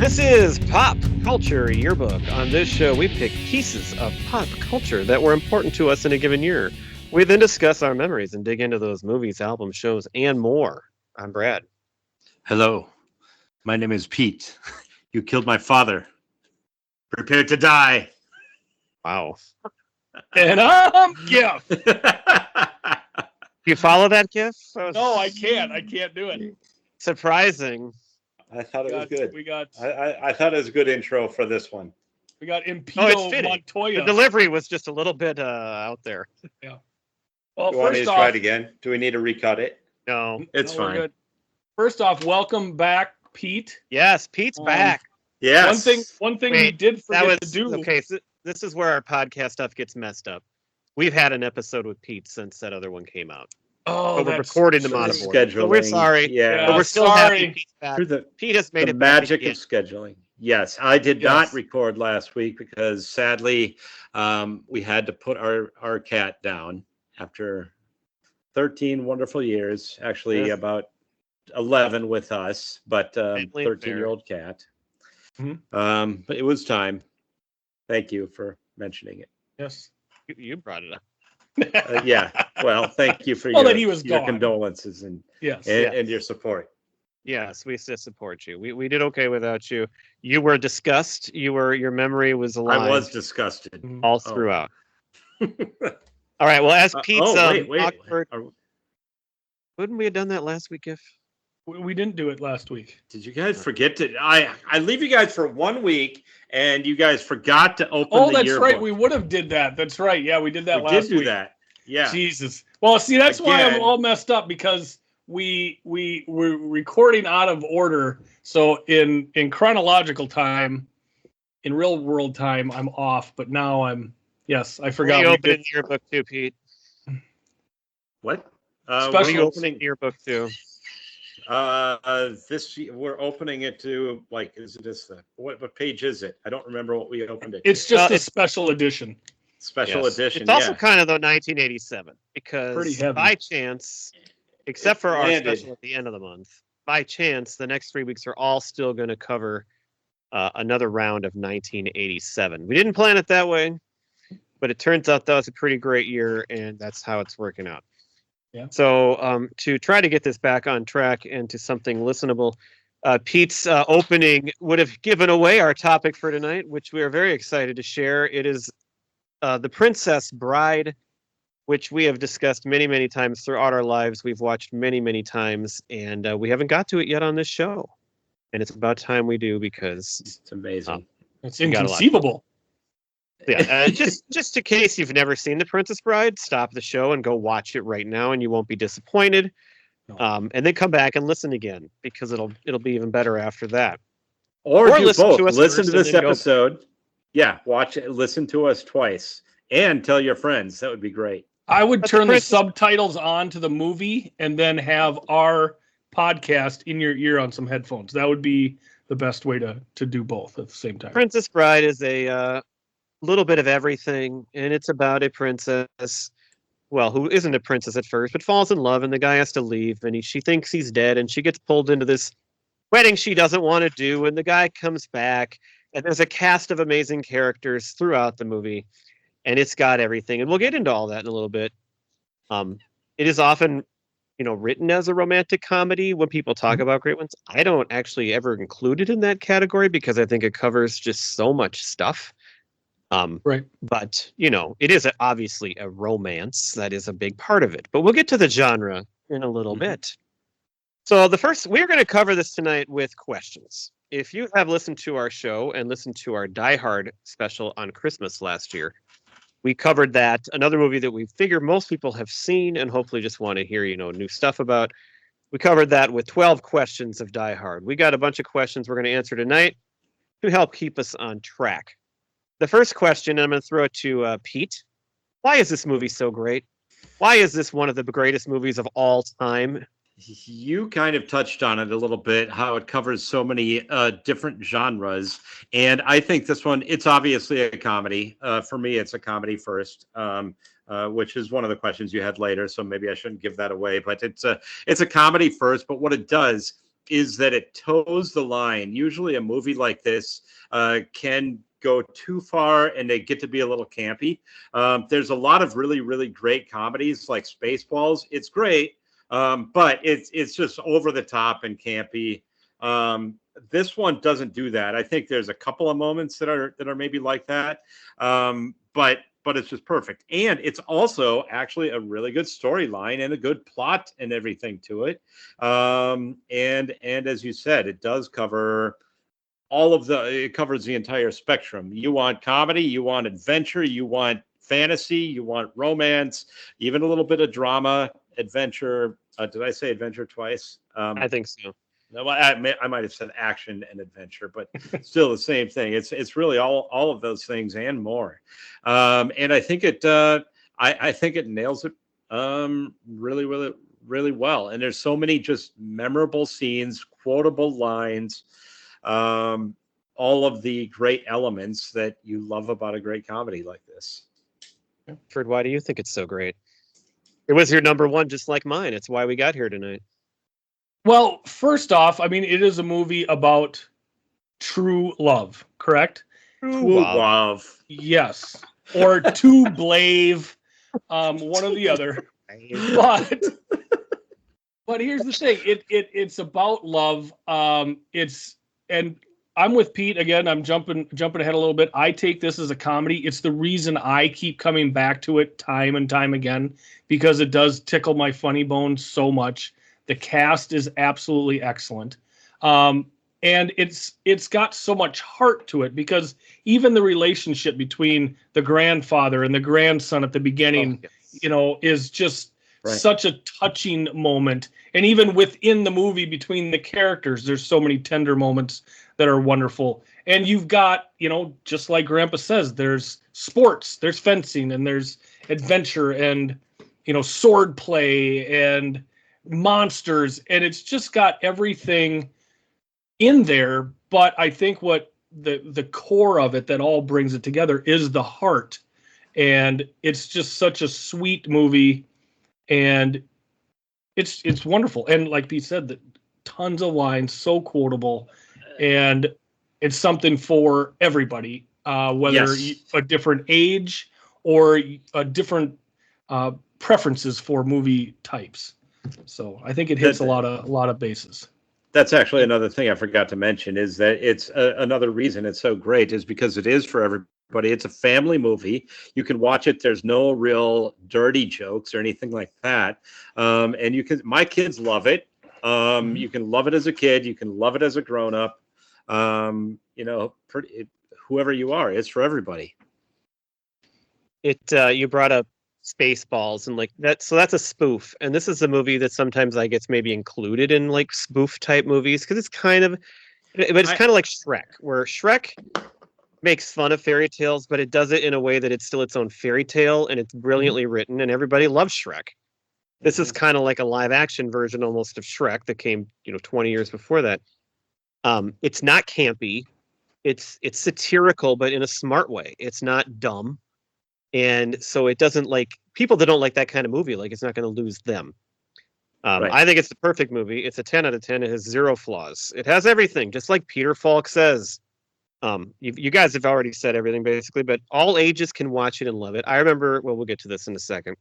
This is Pop Culture Yearbook. On this show, we pick pieces of pop culture that were important to us in a given year. We then discuss our memories and dig into those movies, albums, shows, and more. I'm Brad. Hello, my name is Pete. You killed my father. Prepare to die. Wow. And I'm Gif. You follow that GIF? No, I can't. I can't do it. Surprising. I thought it was good. We got I thought it was a good intro for this one. Impeto fitting. Montoya. The delivery was just a little bit out there. Yeah. Well, You want me first to try off, it again? Do we need to recut it? No. It's we're fine. good. First off, welcome back, Pete. Yes, Pete's back. Yes. One thing Wait, we did That forget was to do. okay. So this is where our podcast stuff gets messed up. We've had an episode with Pete since that other one came out. Oh, But we're that's recording them true. out of order. Scheduling. So we're sorry. Yeah. But we're still sorry. happy Pete's back. Through the Pete has made the it back magic again. of scheduling. Yes, I did Yes. not record last week because sadly we had to put our cat down after 13 wonderful years. Actually, Yes. about 11 with us, but Family affair. 13-year-old cat. Mhm. But it was time. Thank you for mentioning it. Yes. You brought it up. Yeah. Well, thank you for Well, your, that he was your gone. condolences and, Yes. and your support. Yes, we still support you. We did okay without you. You were discussed. Your memory was alive. I was disgusted. Mhm. all Oh. throughout. All right. Well, as Pete's wait. awkward, Are- wouldn't we have done that last week? If We didn't do it last week. Did you guys forget to? I leave you guys for 1 week, and you guys forgot to open Oh, the that's yearbook. right. We would have did that. That's right. Yeah, we did that We last did do week. that. Yeah. Jesus. Well, see, that's why I'm Again. all messed up because we're recording out of order. So in chronological time, in real world time, I'm off. But now I forgot. we We opened did. the yearbook too, Pete. What? Special- What are you opening the yearbook to? We're opening it to is it this? What page is it? I don't remember what we opened it. It's to. just a it's- special edition. Special Yes. edition. It's also yeah. kind of the 1987 because Pretty heavy. by chance, except for our landed. special at the end of the month, by chance, the next 3 weeks are all still going to cover another round of 1987. We didn't plan it that way, but it turns out that was a pretty great year, and that's how it's working out. Yeah. So to try to get this back on track and to something listenable, Pete's opening would have given away our topic for tonight, which we are very excited to share. It is The Princess Bride, which we have discussed many, many times throughout our lives. We've watched many, many times, and we haven't got to it yet on this show. And it's about time we do because, It's amazing. It's We got a lot. inconceivable. yeah, just in case you've never seen The Princess Bride, stop the show and go watch it right now, and you won't be disappointed. No. And then come back and listen again because it'll be even better after that. Or do listen both. to us Listen to first and this then go- episode. Yeah, watch it. Listen to us twice, and tell your friends. That would be great. I would But the turn the Princess- subtitles on to the movie and then have our podcast in your ear on some headphones. That would be the best way to do both at the same time. Princess Bride is a little bit of everything, and it's about a princess, well, who isn't a princess at first, but falls in love, and the guy has to leave, and she thinks he's dead, and she gets pulled into this wedding she doesn't want to do, and the guy comes back, and there's a cast of amazing characters throughout the movie, and it's got everything, and we'll get into all that in a little bit. It is often, written as a romantic comedy when people talk about great ones. I don't actually ever include it in that category because I think it covers just so much stuff. Right. But, it is obviously a romance. That is a big part of it. But we'll get to the genre in a little Mhm. bit. So we're going to cover this tonight with questions. If you have listened to our show and listened to our Die Hard special on Christmas last year, we covered that, another movie that we figure most people have seen and hopefully just want to hear, new stuff about. We covered that with 12 questions of Die Hard. We got a bunch of questions we're going to answer tonight to help keep us on track. The first question, I'm going to throw it to Pete. Why is this movie so great? Why is this one of the greatest movies of all time? You kind of touched on it a little bit, how it covers so many different genres. And I think this one, it's obviously a comedy. For me, it's a comedy first, which is one of the questions you had later. So maybe I shouldn't give that away. But it's a comedy first. But what it does is that it toes the line. Usually a movie like this can go too far and they get to be a little campy. There's a lot of really, really great comedies like Spaceballs. It's great, but it's just over the top and campy. This one doesn't do that. I think there's a couple of moments that are maybe like that, but it's just perfect. And it's also actually a really good storyline and a good plot and everything to it. And as you said, it does cover it covers the entire spectrum. You want comedy, you want adventure, you want fantasy, you want romance, even a little bit of drama, adventure. Did I say adventure twice? I think so. No, I might have said action and adventure, but still the same thing. It's really all of those things and more. And I think I think it nails it really, really, really well. And there's so many just memorable scenes, quotable lines, all of the great elements that you love about a great comedy like this. Fred, why do you think it's so great? It was your number one, just like mine. It's why we got here tonight. Well, first off, I mean, it is a movie about true love, correct? True love. Yes. Or to blave, one or the other. But here's the thing. It's about love. And I'm with Pete again. I'm jumping ahead a little bit. I take this as a comedy. It's the reason I keep coming back to it time and time again, because it does tickle my funny bone so much. The cast is absolutely excellent. And it's got so much heart to it, because even the relationship between the grandfather and the grandson at the beginning, is just such a touching moment. And even within the movie, between the characters, there's so many tender moments that are wonderful. And you've got, just like Grandpa says, there's sports, there's fencing, and there's adventure, and, sword play, and monsters, and it's just got everything in there. But I think what the core of it that all brings it together is the heart, and it's just such a sweet movie, and it's wonderful. And like Pete said, that tons of lines, so quotable, and it's something for everybody, whether a different age or a different preferences for movie types. So I think it hits a lot of bases. That's actually another thing I forgot to mention, is that it's another reason it's so great is because it is for everybody. It's a family movie. You can watch it. There's no real dirty jokes or anything like that. And my kids love it. You can love it as a kid. You can love it as a grown up. Whoever you are, it's for everybody. You brought up Spaceballs and like that, so that's a spoof, and this is a movie that sometimes I guess maybe included in like spoof type movies, because it's kind of like Shrek, where Shrek makes fun of fairy tales, but it does it in a way that it's still its own fairy tale, and it's brilliantly written, and everybody loves Shrek. This is kind of like a live action version almost of Shrek that came 20 years before that. It's not campy, it's satirical, but in a smart way. It's not dumb. And so it doesn't, like, people that don't like that kind of movie, like, it's not going to lose them. Right. I think it's the perfect movie. It's a 10 out of 10. It has zero flaws. It has everything, just like Peter Falk says. You guys have already said everything, basically, but all ages can watch it and love it. I remember, well, we'll get to this in a second.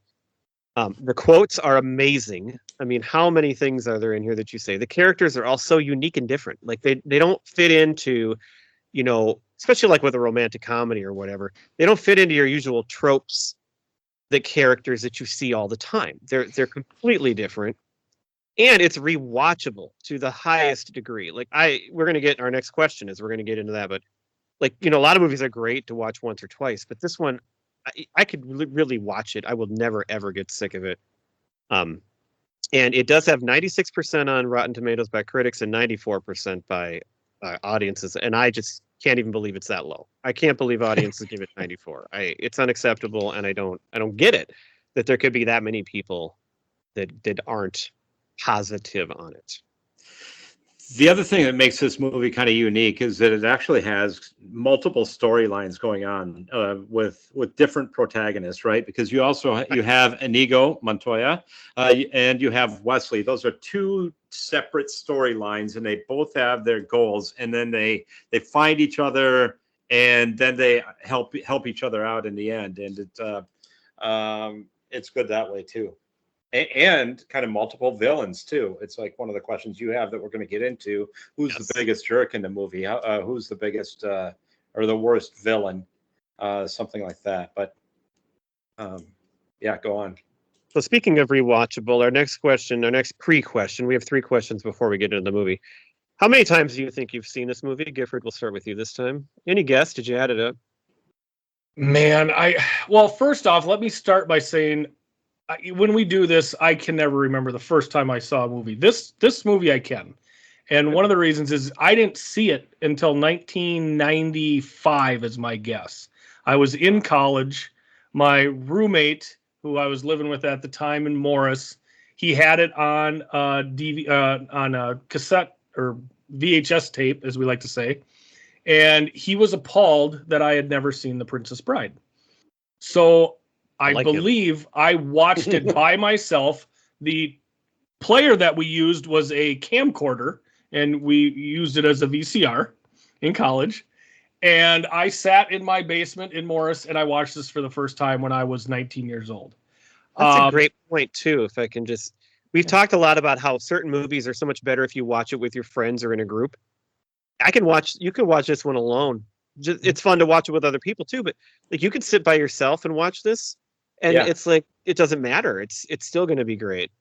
The quotes are amazing. I mean, how many things are there in here that you say? The characters are all so unique and different. Like, they don't fit into, especially like with a romantic comedy or whatever, they don't fit into your usual tropes, the characters that you see all the time. They're completely different. And it's rewatchable to the highest degree. Like we're going to get our next question we're going to get into that. But like, a lot of movies are great to watch once or twice, but this one, I could really watch it. I will never, ever get sick of it. And it does have 96% on Rotten Tomatoes by critics and 94% by audiences. And I just can't even believe it's that low. I can't believe audiences give it 94. It's unacceptable, and I don't get it that there could be that many people that aren't positive on it. The other thing that makes this movie kind of unique is that it actually has multiple storylines going on with different protagonists, right? Because you have Inigo Montoya and you have Wesley. Those are two separate storylines, and they both have their goals, and then they find each other, and then they help each other out in the end, and it's good that way too. And kind of multiple villains too. It's like one of the questions you have that we're going to get into: who's the biggest jerk in the movie? Who's the biggest or the worst villain? Something like that. But yeah, go on. So speaking of rewatchable, our next pre-question, we have 3 questions before we get into the movie. How many times do you think you've seen this movie? Gifford, we'll start with you this time. Any guess? Did you add it up? Man, well, first off, let me start by saying, when we do this, I can never remember the first time I saw a movie. This movie I can. And one of the reasons is I didn't see it until 1995 is my guess. I was in college. My roommate, who I was living with at the time in Morris, he had it on on a cassette or VHS tape, as we like to say. And he was appalled that I had never seen The Princess Bride. So I believe I watched it by myself. The player that we used was a camcorder, and we used it as a VCR in college. And I sat in my basement in Morris, and I watched this for the first time when I was 19 years old. That's a great point, too, if I can just... We've talked a lot about how certain movies are so much better if you watch it with your friends or in a group. You can watch this one alone. It's fun to watch it with other people, too, but like you can sit by yourself and watch this. And it's like, it doesn't matter. It's still going to be great.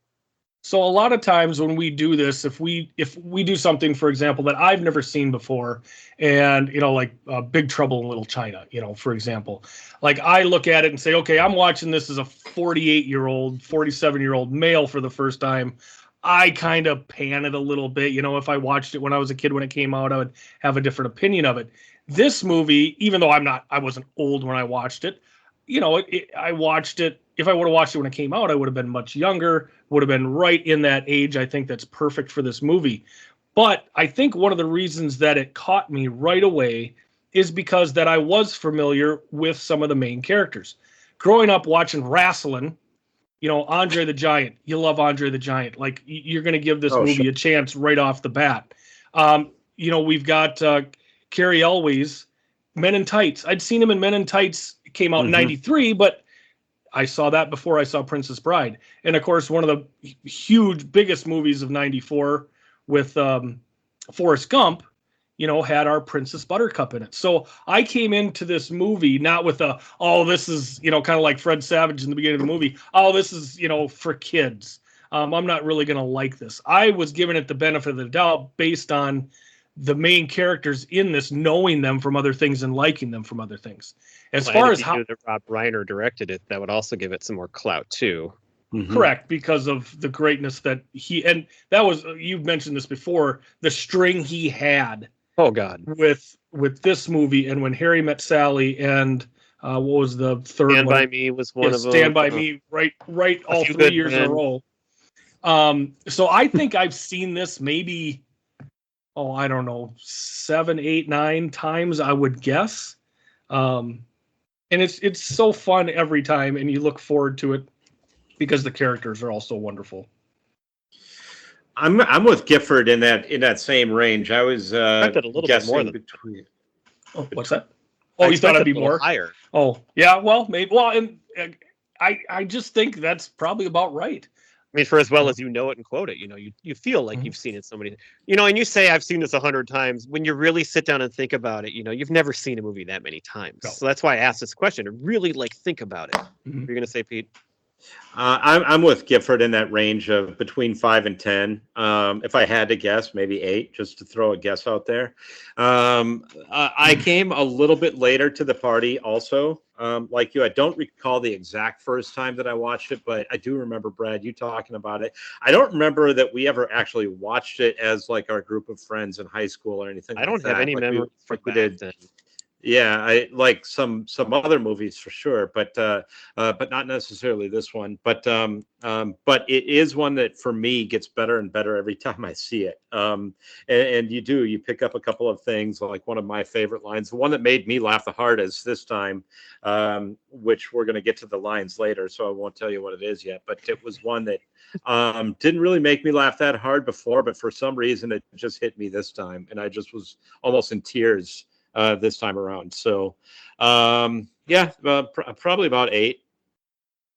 So a lot of times when we do this, if we do something, for example, that I've never seen before, and, like Big Trouble in Little China, for example, like I look at it and say, okay, I'm watching this as a 48-year-old, 47-year-old male for the first time. I kind of pan it a little bit. If I watched it when I was a kid, when it came out, I would have a different opinion of it. This movie, even though I wasn't old when I watched it, I watched it. If I would have watched it when it came out, I would have been much younger, would have been right in that age. I think that's perfect for this movie. But I think one of the reasons that it caught me right away is because that I was familiar with some of the main characters. Growing up watching wrestling, Andre the Giant, you love Andre the Giant. Like, you're going to give this movie a chance right off the bat. We've got Cary Elwes, Men in Tights. I'd seen him in Men in Tights. Came out in 93, but I saw that before I saw Princess Bride. And of course, one of the biggest movies of 94 with Forrest Gump, had our Princess Buttercup in it. So I came into this movie not with this is, kind of like Fred Savage in the beginning of the movie. Oh, this is, for kids. I'm not really going to like this. I was giving it the benefit of the doubt based on the main characters in this, knowing them from other things and liking them from other things. As far as how Rob Reiner directed it, that would also give it some more clout too. Correct, because of the greatness that and that was, you've mentioned this before, the string he had. Oh God, with this movie, and When Harry Met Sally, and what was the third one? Stand by Me was one of them. Stand by Me, right, all 3 years in a row. So I think I've seen this maybe, I don't know, 7, 8, 9 times, I would guess. And it's so fun every time, and you look forward to it because the characters are all so wonderful. I'm with Gifford in that same range. I was a little bit more than between. What's that? Oh, you thought I'd be more higher? Oh, yeah. Well, maybe. Well, and I just think that's probably about right. I mean, for as well as you know it and quote it, you feel like you've seen it so many, and you say I've seen this 100 times. When you really sit down and think about it, you've never seen a movie that many times. No. So that's why I asked this question to really think about it. Mm-hmm. You're gonna say, Pete? I'm with Gifford in that range of between 5 and 10. If I had to guess, maybe 8, just to throw a guess out there. I came a little bit later to the party also. Like you, I don't recall the exact first time that I watched it, but I do remember, Brad, you talking about it. I don't remember that we ever actually watched it as like our group of friends in high school or anything. I don't have any memory like we did. Yeah, I like some other movies for sure, but not necessarily this one. But it is one that for me gets better and better every time I see it. And you pick up a couple of things. Like one of my favorite lines, the one that made me laugh the hardest this time, which we're going to get to the lines later, so I won't tell you what it is yet. But it was one that didn't really make me laugh that hard before, but for some reason it just hit me this time, and I just was almost in tears this time around. So, yeah, probably about 8.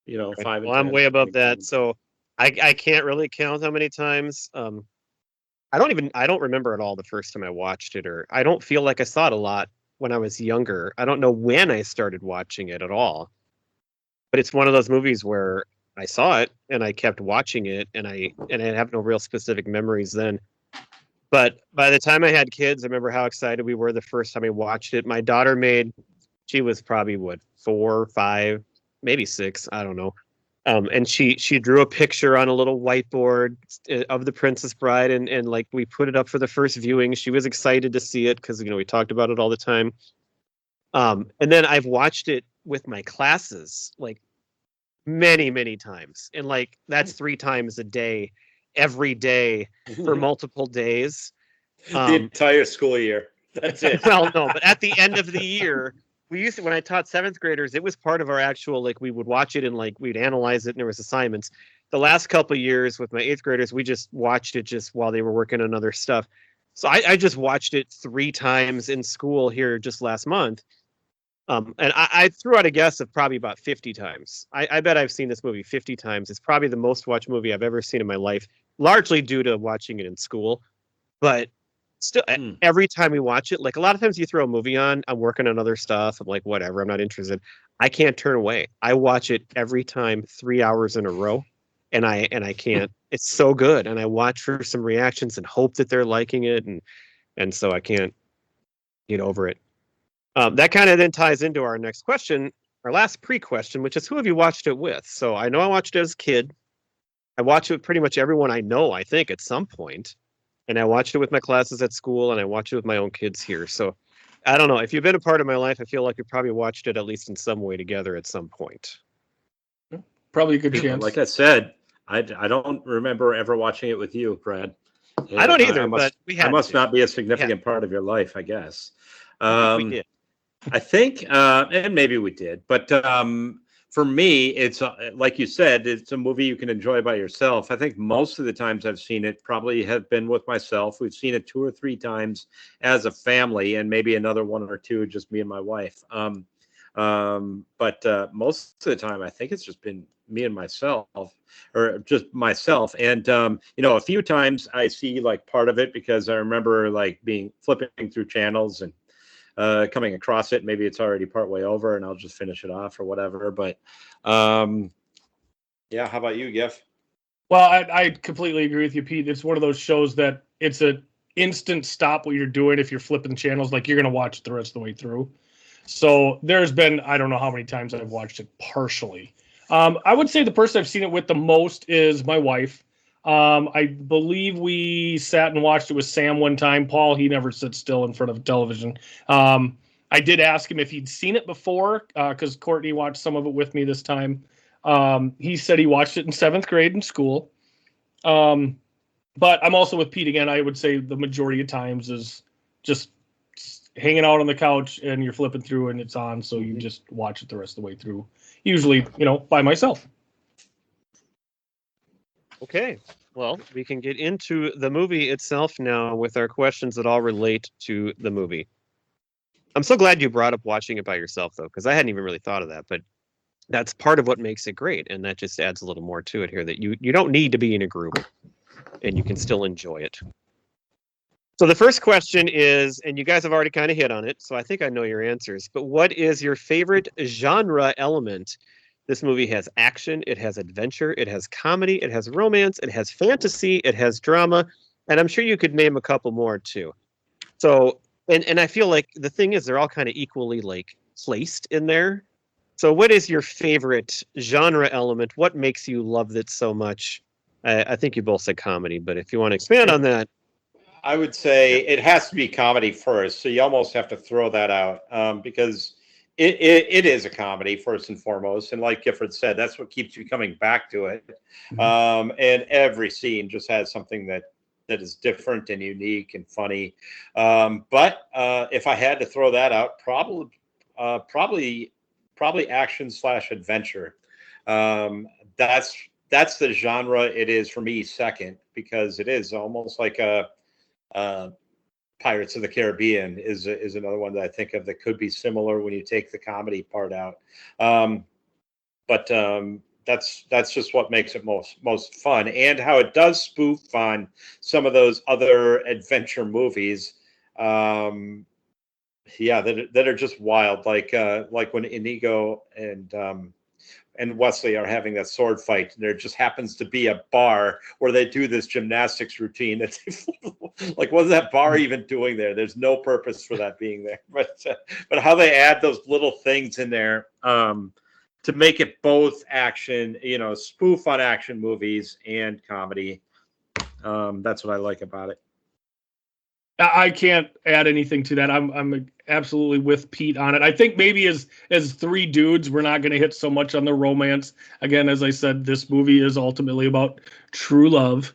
You know, 5 and Well, I'm 10. way above that, so I can't really count how many times. I don't remember at all the first time I watched it, or I don't feel like I saw it a lot when I was younger. I don't know when I started watching it at all, but it's one of those movies where I saw it and I kept watching it, and I have no real specific memories then. But by the time I had kids, I remember how excited we were the first time I watched it. My daughter she was probably what, 4, 5, maybe 6, I don't know. And she drew a picture on a little whiteboard of the Princess Bride, and like we put it up for the first viewing. She was excited to see it because we talked about it all the time. And then I've watched it with my classes like many, many times, and like that's 3 times a day, every day for multiple days. The entire school year. That's it. Well, no, but at the end of the year, we used to, when I taught 7th graders, it was part of our actual, like, we would watch it and like we'd analyze it and there was assignments. The last couple of years with my 8th graders, we just watched it just while they were working on other stuff. So I just watched it 3 times in school here just last month. And I threw out a guess of probably about 50 times. I bet I've seen this movie 50 times. It's probably the most watched movie I've ever seen in my life, largely due to watching it in school. But still, every time we watch it, like a lot of times you throw a movie on, I'm working on other stuff. I'm like, whatever, I'm not interested. I can't turn away. I watch it every time 3 hours in a row, and I can't. It's so good, and I watch for some reactions and hope that they're liking it, and so I can't get over it. That kind of then ties into our next question, our last pre-question, which is who have you watched it with? So I know I watched it as a kid. I watched it with pretty much everyone I know, I think, at some point. And I watched it with my classes at school, and I watched it with my own kids here. So I don't know. If you've been a part of my life, I feel like you probably watched it at least in some way together at some point. Probably a good chance. Like I said, I don't remember ever watching it with you, Brad. I don't either, but we had I must not be a significant part of your life, I guess. We did. I think, and maybe we did, but for me, it's like you said, it's a movie you can enjoy by yourself. I think most of the times I've seen it probably have been with myself. We've seen it 2 or 3 times as a family, and maybe another 1 or 2, just me and my wife. But most of the time, I think it's just been me and myself, or just myself. And a few times I see like part of it because I remember like flipping through channels and coming across it. Maybe it's already partway over and I'll just finish it off or whatever. But yeah, how about you, Geoff? Well, I completely agree with you, Pete. It's one of those shows that it's an instant stop what you're doing. If you're flipping channels, like you're going to watch it the rest of the way through. So there's been, I don't know how many times I've watched it partially. I would say the person I've seen it with the most is my wife. I believe we sat and watched it with Sam one time. Paul, he never sits still in front of television. I did ask him if he'd seen it before, because Courtney watched some of it with me this time. He said he watched it in 7th grade in school. But I'm also with Pete again. I would say the majority of times is just hanging out on the couch and you're flipping through and it's on, so you just watch it the rest of the way through. Usually, by myself. Okay, well, we can get into the movie itself now with our questions that all relate to the movie. I'm so glad you brought up watching it by yourself, though, because I hadn't even really thought of that, but that's part of what makes it great, and that just adds a little more to it here, that you don't need to be in a group, and you can still enjoy it. So the first question is, and you guys have already kind of hit on it, so I think I know your answers, but what is your favorite genre element? This movie has action, it has adventure, it has comedy, it has romance, it has fantasy, it has drama, and I'm sure you could name a couple more too. So, and I feel like the thing is they're all kind of equally like placed in there. So what is your favorite genre element? What makes you love it so much? I think you both said comedy, but if you want to expand on that. I would say it has to be comedy first, so you almost have to throw that out because it is a comedy first and foremost, and like Gifford said, that's what keeps you coming back to it. And every scene just has something that is different and unique and funny. But if I had to throw that out, probably action slash adventure. That's the genre it is for me second, because it is almost like a Pirates of the Caribbean is another one that I think of that could be similar when you take the comedy part out. But that's just what makes it most fun, and how it does spoof on some of those other adventure movies. Yeah, that are just wild, like when Inigo and Wesley are having that sword fight. There just happens to be a bar where they do this gymnastics routine. Like, what's that bar even doing there? There's no purpose for that being there. But how they add those little things in there to make it both action, spoof on action movies and comedy. That's what I like about it. I can't add anything to that. I'm absolutely with Pete on it. I think maybe as three dudes, we're not going to hit so much on the romance. Again, as I said, this movie is ultimately about true love.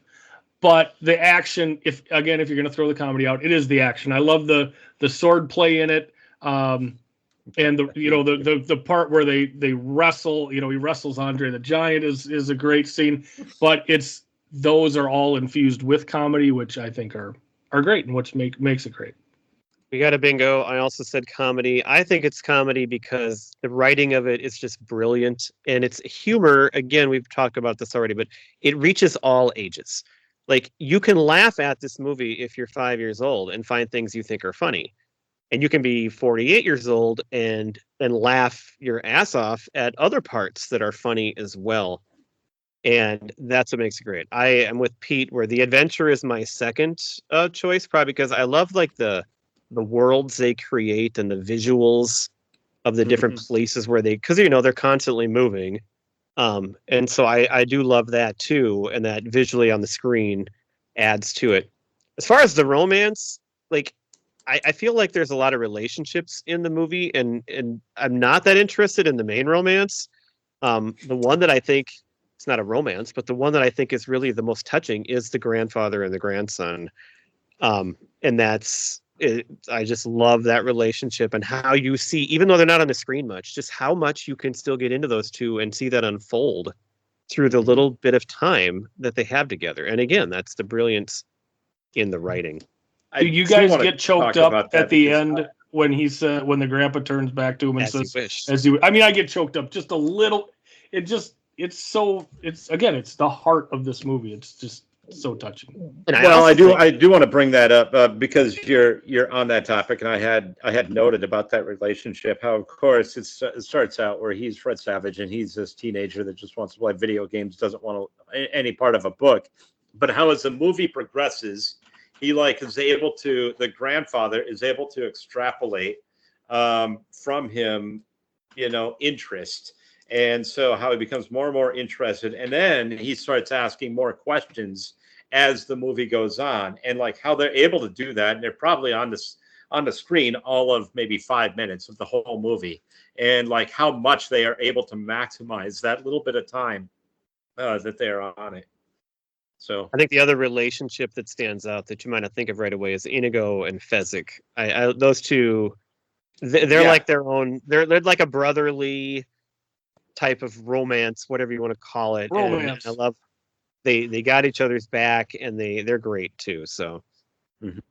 But the action, if you're going to throw the comedy out, it is the action. I love the sword play in it, and the part where they wrestle. He wrestles Andre the Giant is a great scene. But those are all infused with comedy, which I think are great, and which makes it great. We got a bingo. I also said comedy. I think it's comedy because the writing of it is just brilliant, and it's humor. Again, we've talked about this already, but it reaches all ages. Like, you can laugh at this movie if you're 5 years old and find things you think are funny, and you can be 48 years old and laugh your ass off at other parts that are funny as well. And that's what makes it great. I am with Pete, where the adventure is my second choice, probably because I love like the worlds they create and the visuals of the different places where because they're constantly moving, and so I do love that too, and that visually on the screen adds to it. As far as the romance, like I feel like there's a lot of relationships in the movie, and I'm not that interested in the main romance. The one that I think, it's not a romance, but the one that I think is really the most touching is the grandfather and the grandson. And that's it. I just love that relationship, and how you see, even though they're not on the screen much, just how much you can still get into those two and see that unfold through the little bit of time that they have together. And again, that's the brilliance in the writing. Do you guys get choked up at the end when when the grandpa turns back to him and says, I get choked up just a little. It's the heart of this movie. It's just so touching. I do want to bring that up because you're on that topic, and I had noted about that relationship. How, of course, it starts out where he's Fred Savage and he's this teenager that just wants to play video games, doesn't want any part of a book. But how, as the movie progresses, the grandfather is able to extrapolate from him, interest. And so how he becomes more and more interested, and then he starts asking more questions as the movie goes on, and like how they're able to do that. And they're probably on the screen all of maybe 5 minutes of the whole movie, and like how much they are able to maximize that little bit of time that they're on it. So I think the other relationship that stands out that you might not think of right away is Inigo and Fezzik. Those two, they're like their own. They're like a brotherly type of romance, whatever you want to call it. Romance. And I love they got each other's back, and they're great too. So, and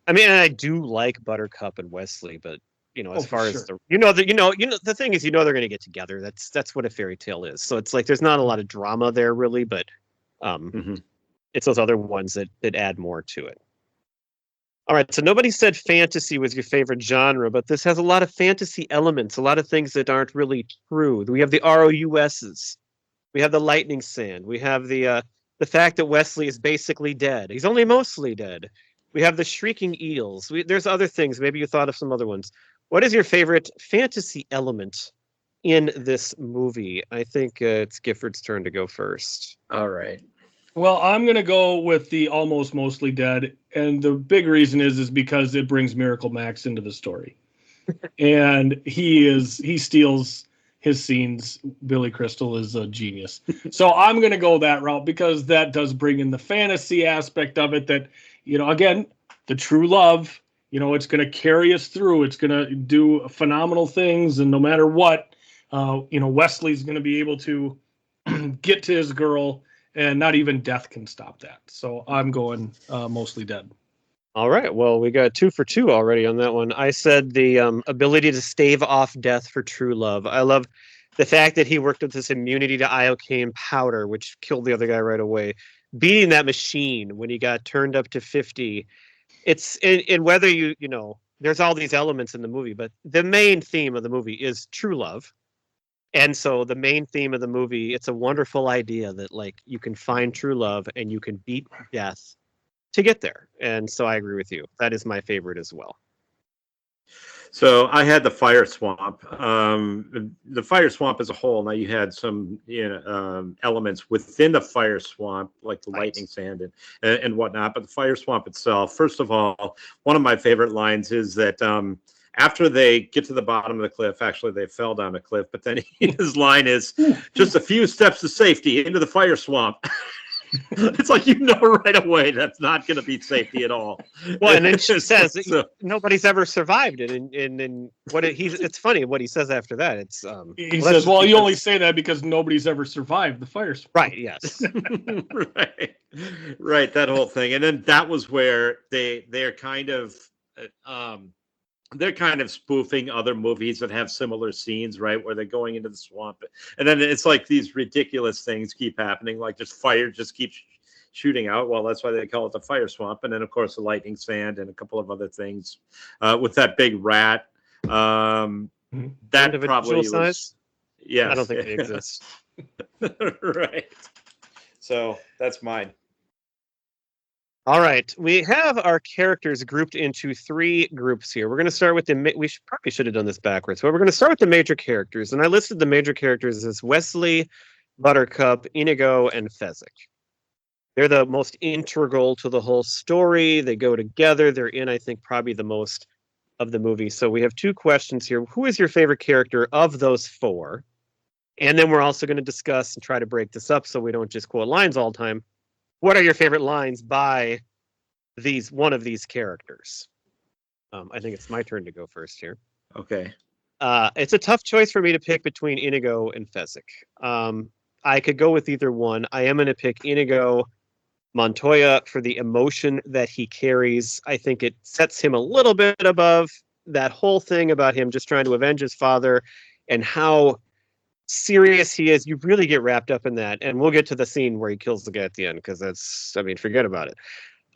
I do like Buttercup and Wesley, but as far as the thing is, they're going to get together. That's what a fairy tale is. So it's like there's not a lot of drama there really, but it's those other ones that add more to it. All right, so nobody said fantasy was your favorite genre, but this has a lot of fantasy elements, a lot of things that aren't really true. We have the ROUSs. We have the lightning sand. We have the fact that Wesley is basically dead. He's only mostly dead. We have the shrieking eels. There's other things. Maybe you thought of some other ones. What is your favorite fantasy element in this movie? I think it's Gifford's turn to go first. All right. Well, I'm gonna go with the Almost Mostly Dead, and the big reason is because it brings Miracle Max into the story, and he steals his scenes. Billy Crystal is a genius, so I'm gonna go that route because that does bring in the fantasy aspect of it. That again, the true love. It's gonna carry us through. It's gonna do phenomenal things, and no matter what, Wesley's gonna be able to get to his girl, and not even death can stop that. So I'm going Mostly Dead. All right. Well, we got 2 for 2 already on that one. I said the ability to stave off death for true love. I love the fact that he worked with this immunity to iocane powder, which killed the other guy right away. Beating that machine when he got turned up to 50. It's in whether there's all these elements in the movie, but the main theme of the movie is true love. And so the main theme of the movie, it's a wonderful idea that like you can find true love and you can beat death to get there. And so I agree with you. That is my favorite as well. So I had the Fire Swamp. The Fire Swamp as a whole. Now you had some elements within the Fire Swamp, like the lightning sand and whatnot. But the Fire Swamp itself, first of all, one of my favorite lines is that after they get to the bottom of the cliff, actually they fell down a cliff, but then his line is just a few steps to safety into the Fire Swamp. It's like right away that's not going to be safety at all. Well, and then she says nobody's ever survived it, and it's funny what he says after that. It's he says, "Well, you only say that because nobody's ever survived the fire." Right? Yes. right. That whole thing, and then that was where they're kind of spoofing other movies that have similar scenes, right? Where they're going into the swamp. And then it's like these ridiculous things keep happening, like just fire just keeps shooting out. Well, that's why they call it the Fire Swamp. And then, of course, the lightning sand and a couple of other things with that big rat. That probably was... size? Yes. I don't think they exist. Right. So that's mine. All right, we have our characters grouped into 3 groups here. We're going to start with we probably should have done this backwards, but we're going to start with the major characters. And I listed the major characters as Wesley, Buttercup, Inigo, and Fezzik. They're the most integral to the whole story. They go together. They're in, I think, probably the most of the movie. So we have 2 questions here. Who is your favorite character of those 4? And then we're also going to discuss and try to break this up so we don't just quote lines all the time. What are your favorite lines by one of these characters? I think it's my turn to go first here. Okay. It's a tough choice for me to pick between Inigo and Fezzik. I could go with either one. I am going to pick Inigo Montoya for the emotion that he carries. I think it sets him a little bit above that whole thing about him just trying to avenge his father and how serious he is. You really get wrapped up in that, and we'll get to the scene where he kills the guy at the end because forget about it.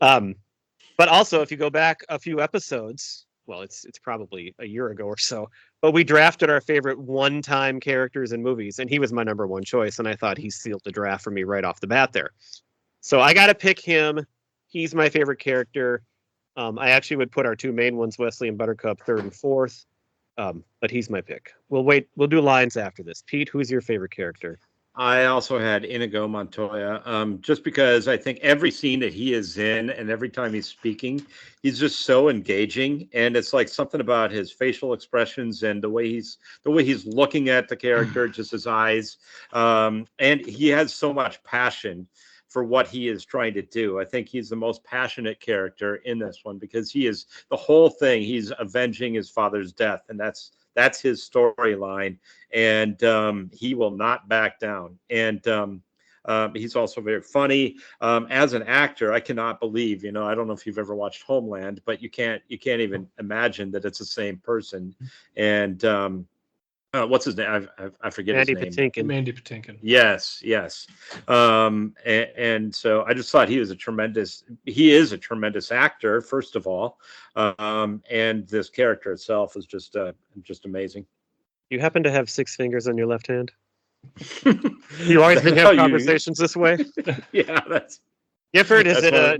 But also, if you go back a few episodes, well, it's probably a year ago or so, but we drafted our favorite one-time characters in movies, and he was my number 1 choice, and I thought he sealed the draft for me right off the bat there. So I got to pick him. He's my favorite character. I actually would put our 2 main ones, Wesley and Buttercup, 3rd and 4th. But he's my pick. We'll do lines after this. Pete, who's your favorite character? I also had Inigo Montoya, just because I think every scene that he is in and every time he's speaking, he's just so engaging, and it's like something about his facial expressions and the way he's looking at the character, just his eyes, and he has so much passion for what he is trying to do. I think he's the most passionate character in this one because he is the whole thing. He's avenging his father's death, and that's his storyline, and he will not back down. And he's also very funny. As an actor, I cannot believe, I don't know if you've ever watched Homeland, but you can't even imagine that it's the same person. And what's his name? I forget his name. Mandy Patinkin. Yes. And so I just thought he is a tremendous actor, first of all. And this character itself is just amazing. You happen to have 6 fingers on your left hand? You always have conversations this way? Yeah, that's Gifford, do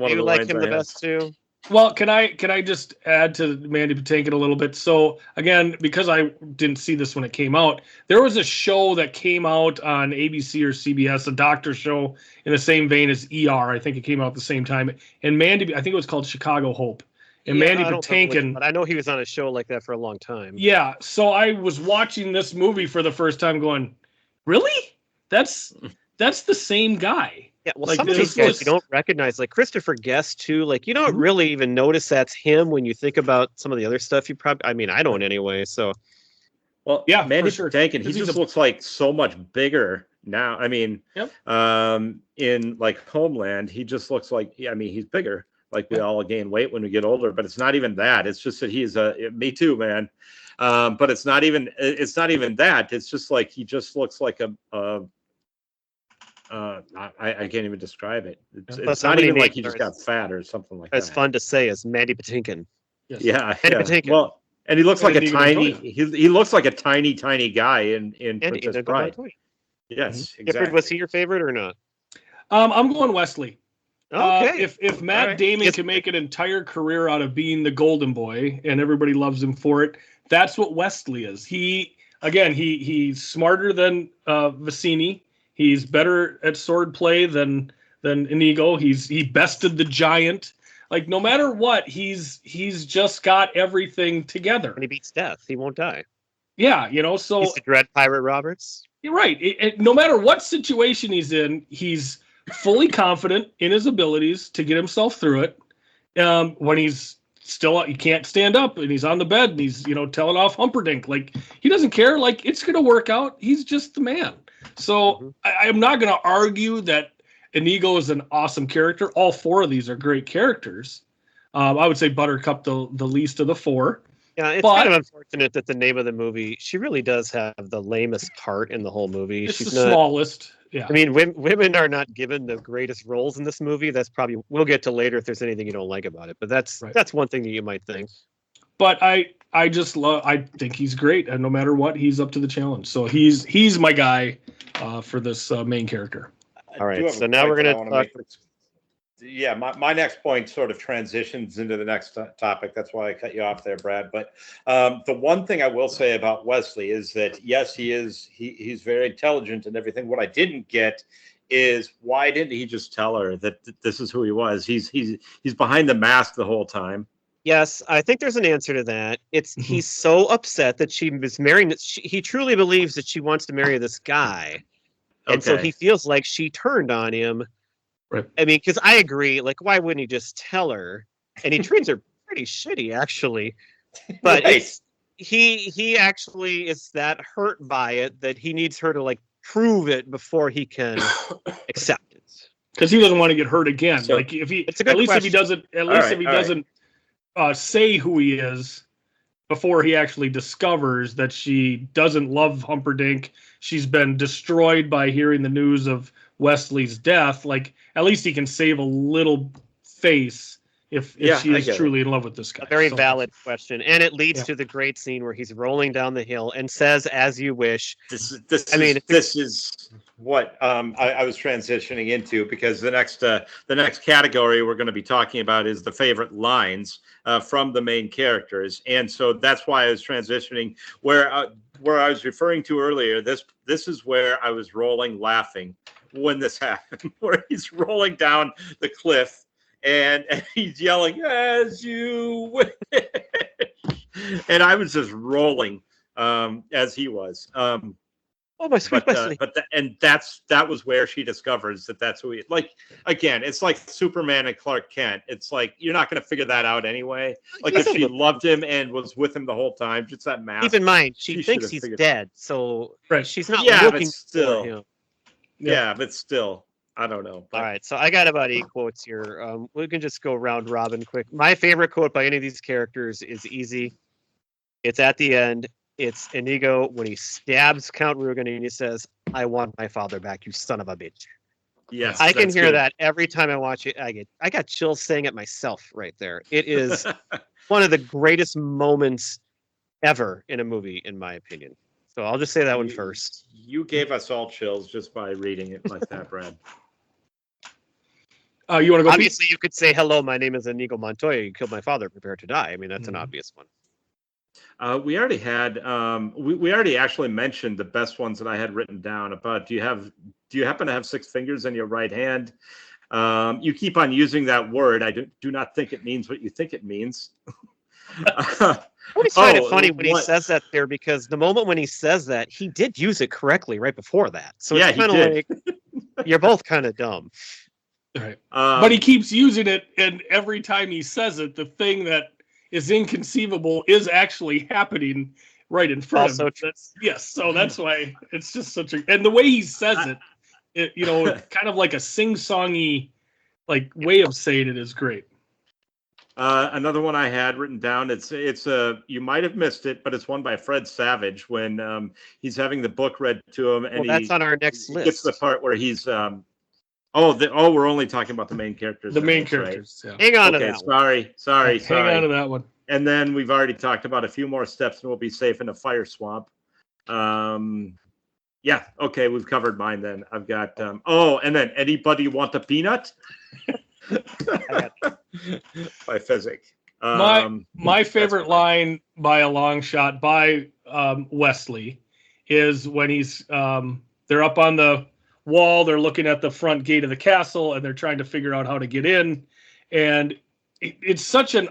you like him the best too? Well, can I just add to Mandy Patinkin a little bit? So again, because I didn't see this when it came out, there was a show that came out on ABC or CBS, a doctor show in the same vein as ER. I think it came out at the same time. And Mandy, I think it was called Chicago Hope. And Yeah, Mandy I don't remember which, Patinkin, but I know he was on a show like that for a long time. yeah. So I was watching this movie for the first time, going, "Really? That's the same guy." Yeah, well, Like, some of these this guys was- you don't recognize, like Christopher Guest too. Like you don't Mhm. really even notice that's him when you think about some of the other stuff. You probably, I mean, I don't anyway. So Well, Yeah, Mandy for sure. Patinkin, he 'Cause he's just a- looks like so much bigger now. I mean, Yep. in like Homeland, he just looks like, yeah, I mean, he's bigger. Like we Yep. all gain weight when we get older, but it's not even that. It's just that he's me too, man. But it's not even that. It's just like he just looks like I can't even describe it. It's, Plus, it's how not many even like he names just are got fat or something like it's that. fun to say as Mandy Patinkin. Yes. Yeah, Mandy yeah. Patinkin. Well, and he looks And like a Inigo tiny. Montoya. He looks like a tiny guy in And Princess Inigo Bride. Montoya. Yes, Gifford, exactly. was he your favorite or not? I'm going Wesley. Okay. If Matt All right. Damon Yes. can make an entire career out of being the golden boy and everybody loves him for it, that's what Wesley is. He's smarter than Vicini. He's better at sword play than Inigo. He bested the giant. Like no matter what, he's just got everything together. When he beats death, he won't die. Yeah, so He's the Dread Pirate Roberts. you're right. No matter what situation he's in, he's fully confident in his abilities to get himself through it. When he's still, he can't stand up and he's on the bed and he's, telling off Humperdinck. Like, he doesn't care. Like, it's going to work out. He's just the man. So I'm not going to argue that Inigo is an awesome character. All four of these are great characters. I would say Buttercup the least of the four. Yeah, it's But- kind of unfortunate that the name of the movie, she really does have the lamest part in the whole movie. It's She's the not. smallest. Yeah. I mean, women are not given the greatest roles in this movie. That's probably we'll get to later if there's anything you don't like about it. But that's Right. that's one thing that you might think. But I just love. I think he's great, and no matter what, he's up to the challenge. So he's my guy for this main character. All right, I do have so a now we're point that I gonna wanna talk- make. Yeah, my next point sort of transitions into the next topic. That's why I cut you off there, Brad. But the one thing I will say about Wesley is that yes, he's very intelligent and everything. What I didn't get is why didn't he just tell her that this is who he was? He's behind the mask the whole time. Yes, I think there's an answer to that. It's Mhm. he's so upset that she was marrying. He truly believes that she wants to marry this guy, and so Okay. he feels like she turned on him. Right. I mean, because I agree. Like, why wouldn't he just tell her? And he treats her pretty shitty, actually. But Right. it's he actually is that hurt by it that he needs her to like prove it before he can accept it. Because he doesn't want to get hurt again. So- Like if he, It's a good at least if question. he doesn't, at All least right, if he all right. doesn't say who he is before he actually discovers that she doesn't love Humperdinck. She's been destroyed by hearing the news of Wesley's death. Like at least he can save a little face if Yeah, she I is get it. truly in love with this guy. A very So- valid question, and it leads Yeah. to the great scene where he's rolling down the hill and says, "As you wish." I mean, this is what I was transitioning into because the next category we're going to be talking about is the favorite lines from the main characters, and so that's why I was transitioning where I was referring to earlier. This is where I was rolling laughing when this happened, where he's rolling down the cliff and he's yelling "As you wish," and I was just rolling as he was. Oh, my sweet Wesley. That was where she discovers that that's who he. Like again, it's like Superman and Clark Kent. It's like you're not going to figure that out anyway. Like He's if a she little- loved him and was with him the whole time, just that mask. Keep in mind, she she thinks should've he's figured- dead, so Right. she's not Yeah, but looking still. for him. Yeah, but still, I don't know. But All right, so I got about 8 quotes here. We can just go round robin quick. My favorite quote by any of these characters is easy. It's at the end. It's Inigo when he stabs Count Rugen and he says, "I want my father back, you son of a bitch." yes, I can that's hear good. that every time I watch it. I got chills saying it myself right there. It is one of the greatest moments ever in a movie, in my opinion. So I'll just say that one first. You gave us all chills just by reading it like that, Brad. You want to go? Pete? Obviously, you could say, "Hello, my name is Inigo Montoya. You killed my father. Prepare to die." I mean, that's an obvious one. We already had we already actually mentioned the best ones that I had written down. About do you happen to have 6 fingers in your right hand? You keep on using that word. I do not think it means what you think it means. I always find it funny when he says that there, because the moment when he says that, he did use it correctly right before that. So Yeah, it's kind of like you're both kind of dumb. Right. But he keeps using it, and every time he says it, the thing that is inconceivable is actually happening right in front of him. Yes, so that's why it's just such a... And the way he says it, kind of like a sing-songy like way of saying it is great. Another one I had written down. It's you might have missed it, but it's one by Fred Savage when he's having the book read to him, and that's on our next list. Gets the part where he's we're only talking about the main characters. The main characters. Right? Yeah. Hang on to that. Sorry. Hang on to that one. And then we've already talked about a few more steps, and we'll be safe in a fire swamp. Yeah. Okay, we've covered mine. Then I've got. And then anybody want a peanut? By Fezzik. My favorite line by a long shot by Wesley is when he's they're up on the wall, they're looking at the front gate of the castle, and they're trying to figure out how to get in, and it's such an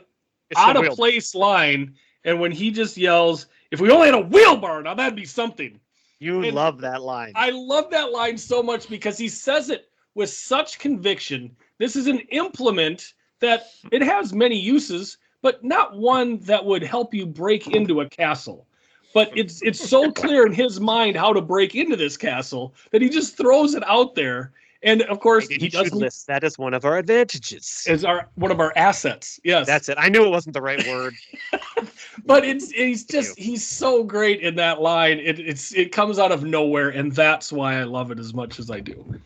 out of place line. And when he just yells, "If we only had a wheelbarrow, now that'd be something." Love that line. I love that line so much because he says it with such conviction. This is an implement that it has many uses, but not one that would help you break into a castle. But it's so clear in his mind how to break into this castle that he just throws it out there. And of course, he doesn't. That is one of our advantages. Is one of our assets. Yes, that's it. I knew it wasn't the right word. But he's so great in that line. It comes out of nowhere, and that's why I love it as much as I do.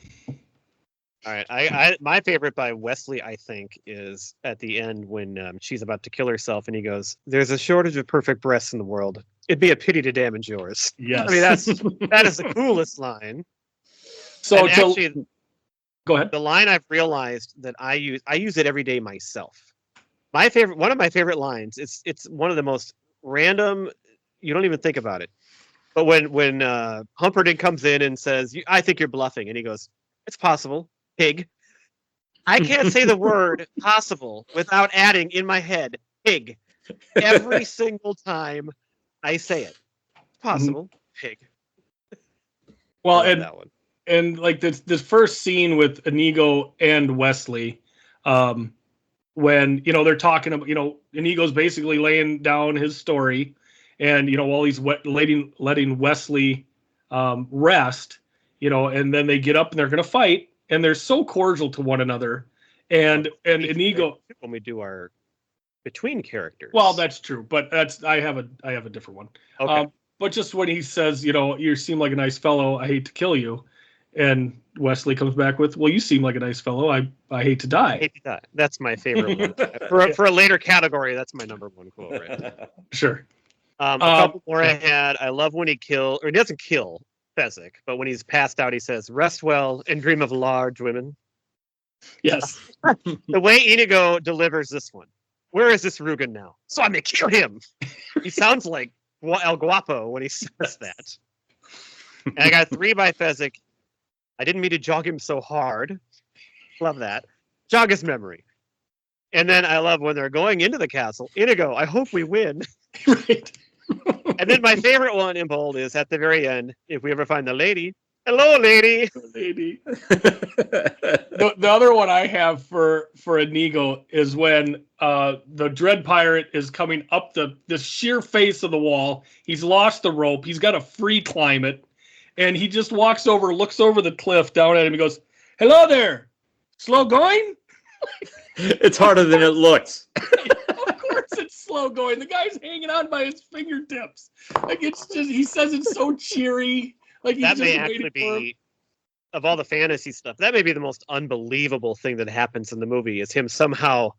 All right, my favorite by Wesley, I think, is at the end when she's about to kill herself, and he goes, "There's a shortage of perfect breasts in the world. It'd be a pity to damage yours." Yes, I mean that is the coolest line. So actually, go ahead. The line I've realized that I use it every day myself. One of my favorite lines. It's one of the most random. You don't even think about it. But when Humperdinck comes in and says, "I think you're bluffing," and he goes, "It's possible. Pig." I can't say the word possible without adding in my head pig every single time I say it. Possible pig. Well, and like this first scene with Inigo and Wesley, when they're talking about Inigo's basically laying down his story, and while he's letting Wesley rest, and then they get up and they're going to fight. And they're so cordial to one another, and Inigo. When we do our between characters. Well, that's true, but I have a different one. Okay. But just when he says, you seem like a nice fellow, I hate to kill you, and Wesley comes back with, "Well, you seem like a nice fellow, I hate to die." I hate to die. That's my favorite one. For a later category, that's my number one quote right there. Sure. A couple more I had. I love when he doesn't kill Fezzik, but when he's passed out, he says, "Rest well and dream of large women." Yes. The way Inigo delivers this one. Where is this Rugen now? So I'm gonna kill him. He sounds like El Guapo when he says that. And I got 3 by Fezzik. I didn't mean to jog him so hard. Love that. Jog his memory. And then I love when they're going into the castle. Inigo, I hope we win. Right. And then my favorite one in bold is at the very end, if we ever find the lady. Hello, lady. Lady. The other one I have for Inigo is when the Dread Pirate is coming up the sheer face of the wall. He's lost the rope. He's got to free climb it. And he just walks over, looks over the cliff down at him. He goes, "Hello there. Slow going?" It's harder than it looks. Of course it's slow going. The guy's hanging on by his fingertips. Like, it's just, he says it's so cheery. Like, he's that just may actually be, of all the fantasy stuff, that may be the most unbelievable thing that happens in the movie, is him somehow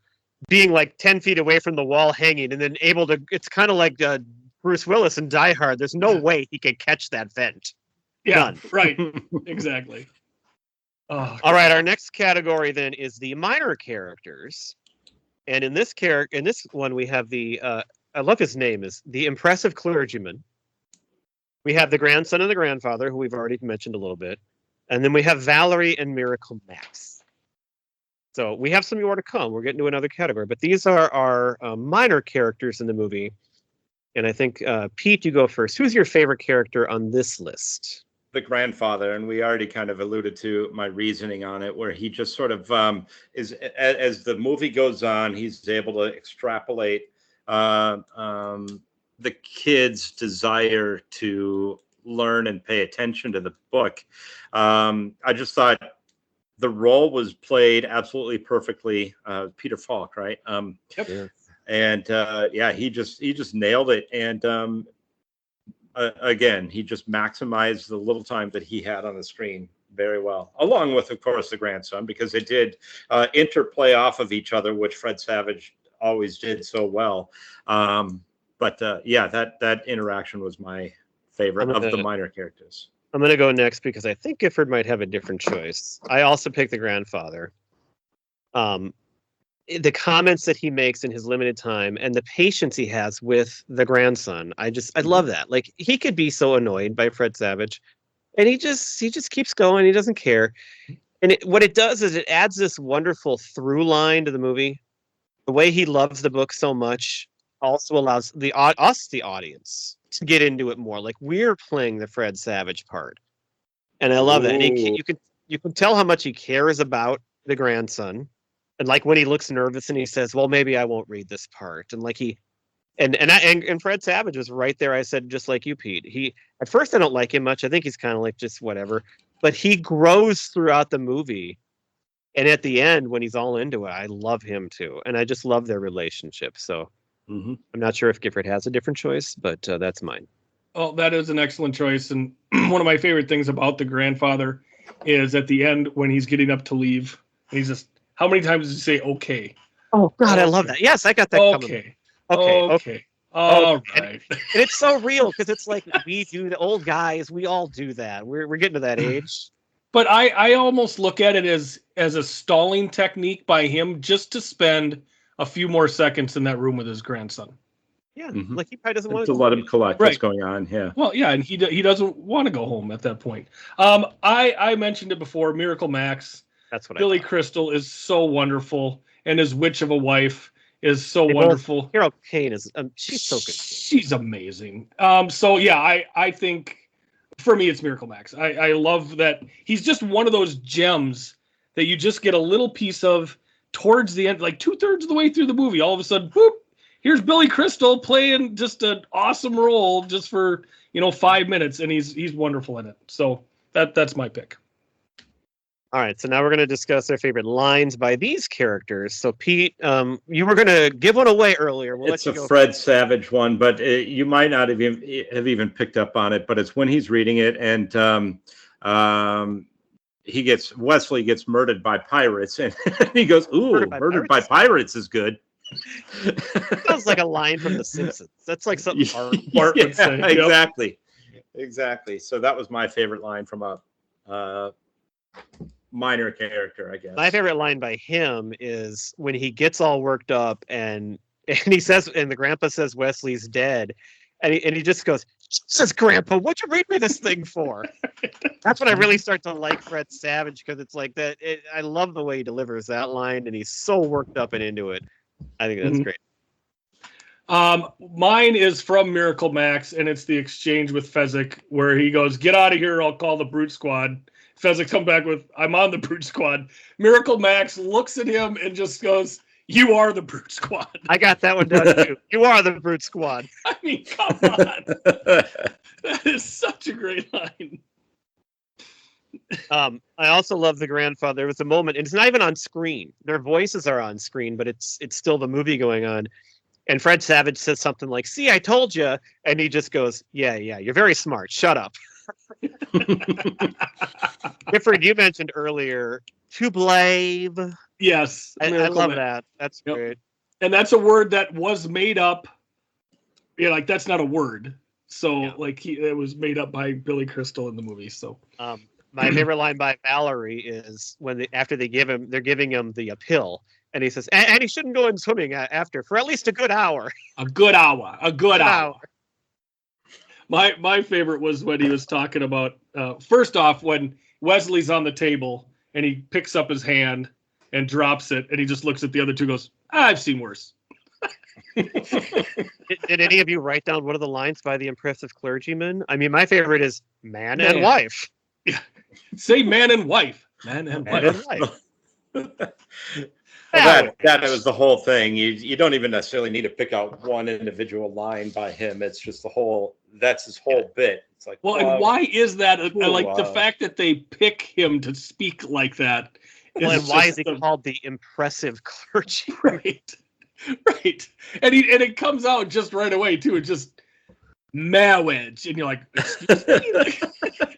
being like 10 feet away from the wall hanging and then able to, it's kind of like Bruce Willis in Die Hard. There's no way he could catch that vent. Yeah, None. right. Exactly. Oh, All right, our next category then is the minor characters. And in this one, we have I love his name, is the impressive clergyman. We have the grandson and the grandfather, who we've already mentioned a little bit. And then we have Valerie and Miracle Max. So we have some more to come. We're getting to another category, but these are our minor characters in the movie. And I think, Pete, you go first. Who's your favorite character on this list? The grandfather, and we already kind of alluded to my reasoning on it, where he just sort of is, as the movie goes on, he's able to extrapolate the kid's desire to learn and pay attention to the book. I just thought the role was played absolutely perfectly. Peter Falk, right? Yep. Yeah. And yeah, he just nailed it. And again, he just maximized the little time that he had on the screen very well, along with, of course, the grandson, because they did interplay off of each other, which Fred Savage always did so well. But yeah, that interaction was my favorite of the minor characters. I'm going to go next because I think Gifford might have a different choice. I also picked the grandfather. The comments that he makes in his limited time and the patience he has with the grandson, I love that. Like, he could be so annoyed by Fred Savage, and he just keeps going. He doesn't care. And what it does is it adds this wonderful through line to the movie. The way he loves the book so much also allows the audience, to get into it more. Like, we're playing the Fred Savage part, and I love that. And you can tell how much he cares about the grandson. And like when he looks nervous and he says, "Well, maybe I won't read this part," and like and Fred Savage was right there. I said, just like you, Pete. At first I don't like him much. I think he's kind of like just whatever, but he grows throughout the movie, and at the end when he's all into it, I love him too, and I just love their relationship. So I'm not sure if Gifford has a different choice, but that's mine. Oh, that is an excellent choice. And one of my favorite things about the grandfather is at the end when he's getting up to leave, and he's just, how many times does he say okay? Oh God, I love that. Yes, I got that coming. Okay. All right. And it's so real because it's like we do, the old guys, we all do that. We're getting to that age. But I almost look at it as a stalling technique by him just to spend a few more seconds in that room with his grandson. Yeah, like he probably doesn't want to let him collect what's going on. Yeah. Well, yeah, and he doesn't want to go home at that point. I mentioned it before. Miracle Max. That's what Billy Crystal is so wonderful, and his witch of a wife is so wonderful. Carol Kane is she's so good. She's amazing. So yeah, I think for me it's Miracle Max. I love that he's just one of those gems that you just get a little piece of towards the end, like 2/3 of the way through the movie. All of a sudden, whoop, here's Billy Crystal playing just an awesome role just for 5 minutes, and he's wonderful in it. So that's my pick. All right, so now we're going to discuss our favorite lines by these characters. So, Pete, you were going to give one away earlier. It's a Fred Savage one, but you might not have even picked up on it. But it's when he's reading it, and Wesley gets murdered by pirates, and he goes, "Ooh, murdered by pirates is good." Sounds like a line from The Simpsons. That's like something Bart would say. Exactly. So that was my favorite line from a minor character, I guess. My favorite line by him is when he gets all worked up and he says, and the grandpa says Wesley's dead, and he just goes, "Jesus, Grandpa, what'd you read me this thing for?" That's when I really start to like Fred Savage, because it's like that. I love the way he delivers that line, and he's so worked up and into it. I think that's great. Mine is from Miracle Max, and it's the exchange with Fezzik where he goes, "Get out of here, I'll call the Brute Squad." Fezzik come back with, "I'm on the Brute Squad." Miracle Max looks at him and just goes, "You are the Brute Squad." I got that one done too. You are the Brute Squad. I mean, come on. That is such a great line. I also love the grandfather. There was a moment, and it's not even on screen. Their voices are on screen, but it's still the movie going on. And Fred Savage says something like, "See, I told you," and he just goes, "Yeah, you're very smart. Shut up." Gifford, you mentioned earlier, "to blame." Yes. I love that. That's great. And that's a word that was made up. Yeah, like that's not a word. So it was made up by Billy Crystal in the movie. So My favorite line by Valerie is when after they're giving him the pill, and he says, and he shouldn't go in swimming after for at least a good hour. A good hour. Good hour. My favorite was when he was talking about first off when Wesley's on the table and he picks up his hand and drops it, and he just looks at the other two, and goes, "I've seen worse." Did any of you write down one of the lines by the impressive clergyman? I mean, my favorite is man and wife. Yeah. Say man and wife. Man and wife. Well, that was the whole thing. You don't even necessarily need to pick out one individual line by him. It's just that's his whole bit. It's like, well, and why is that? I like the wow. fact that they pick him to speak like that. Well, and why is he called the impressive clergy? Right. Right. And it comes out just right away too. It's just marriage. And you're like, excuse me?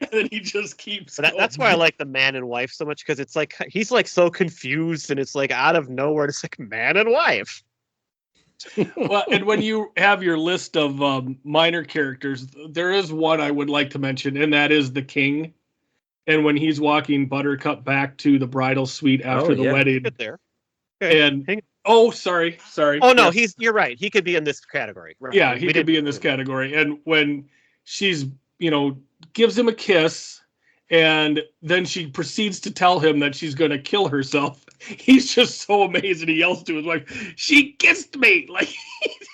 And then he just keeps that's why I like the man and wife so much, because it's like he's like so confused, and it's like out of nowhere, it's like man and wife. Well, and when you have your list of minor characters, there is one I would like to mention, and that is the king. And when he's walking Buttercup back to the bridal suite after the wedding. Get there. Okay. And sorry. Oh no, you're right. He could be in this category. Right. Yeah, he could be in this category. And when she's, gives him a kiss, and then she proceeds to tell him that she's going to kill herself, he's just so amazed, and he yells to his wife, "She kissed me!" Like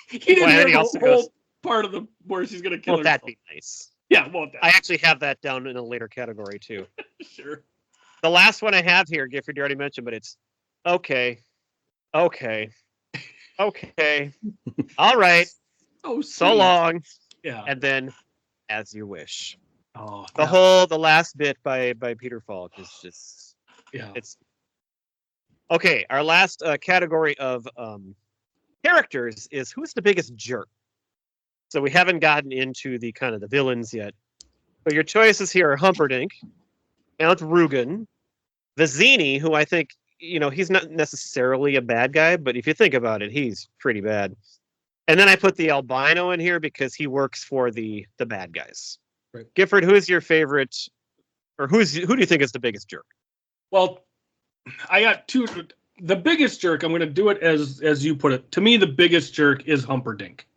he didn't hear the whole part of where she's going to kill herself. That'd be nice. Yeah, well, I actually have that down in a later category too. Sure. The last one I have here, Gifford, you already mentioned, but it's okay. All right. Oh, so long. Yeah. And then, as you wish. Oh, the last bit by Peter Falk is just it's okay. Our last category of characters is who's the biggest jerk. So we haven't gotten into the kind of the villains yet, but your choices here are Humperdinck, Count Rugen, Vizzini, who I think he's not necessarily a bad guy, but if you think about it, he's pretty bad. And then I put the albino in here because he works for the bad guys. Right. Gifford, who is your favorite, or who do you think is the biggest jerk? Well, I got two. The biggest jerk, I'm going to do it as you put it. To me, the biggest jerk is Humperdinck.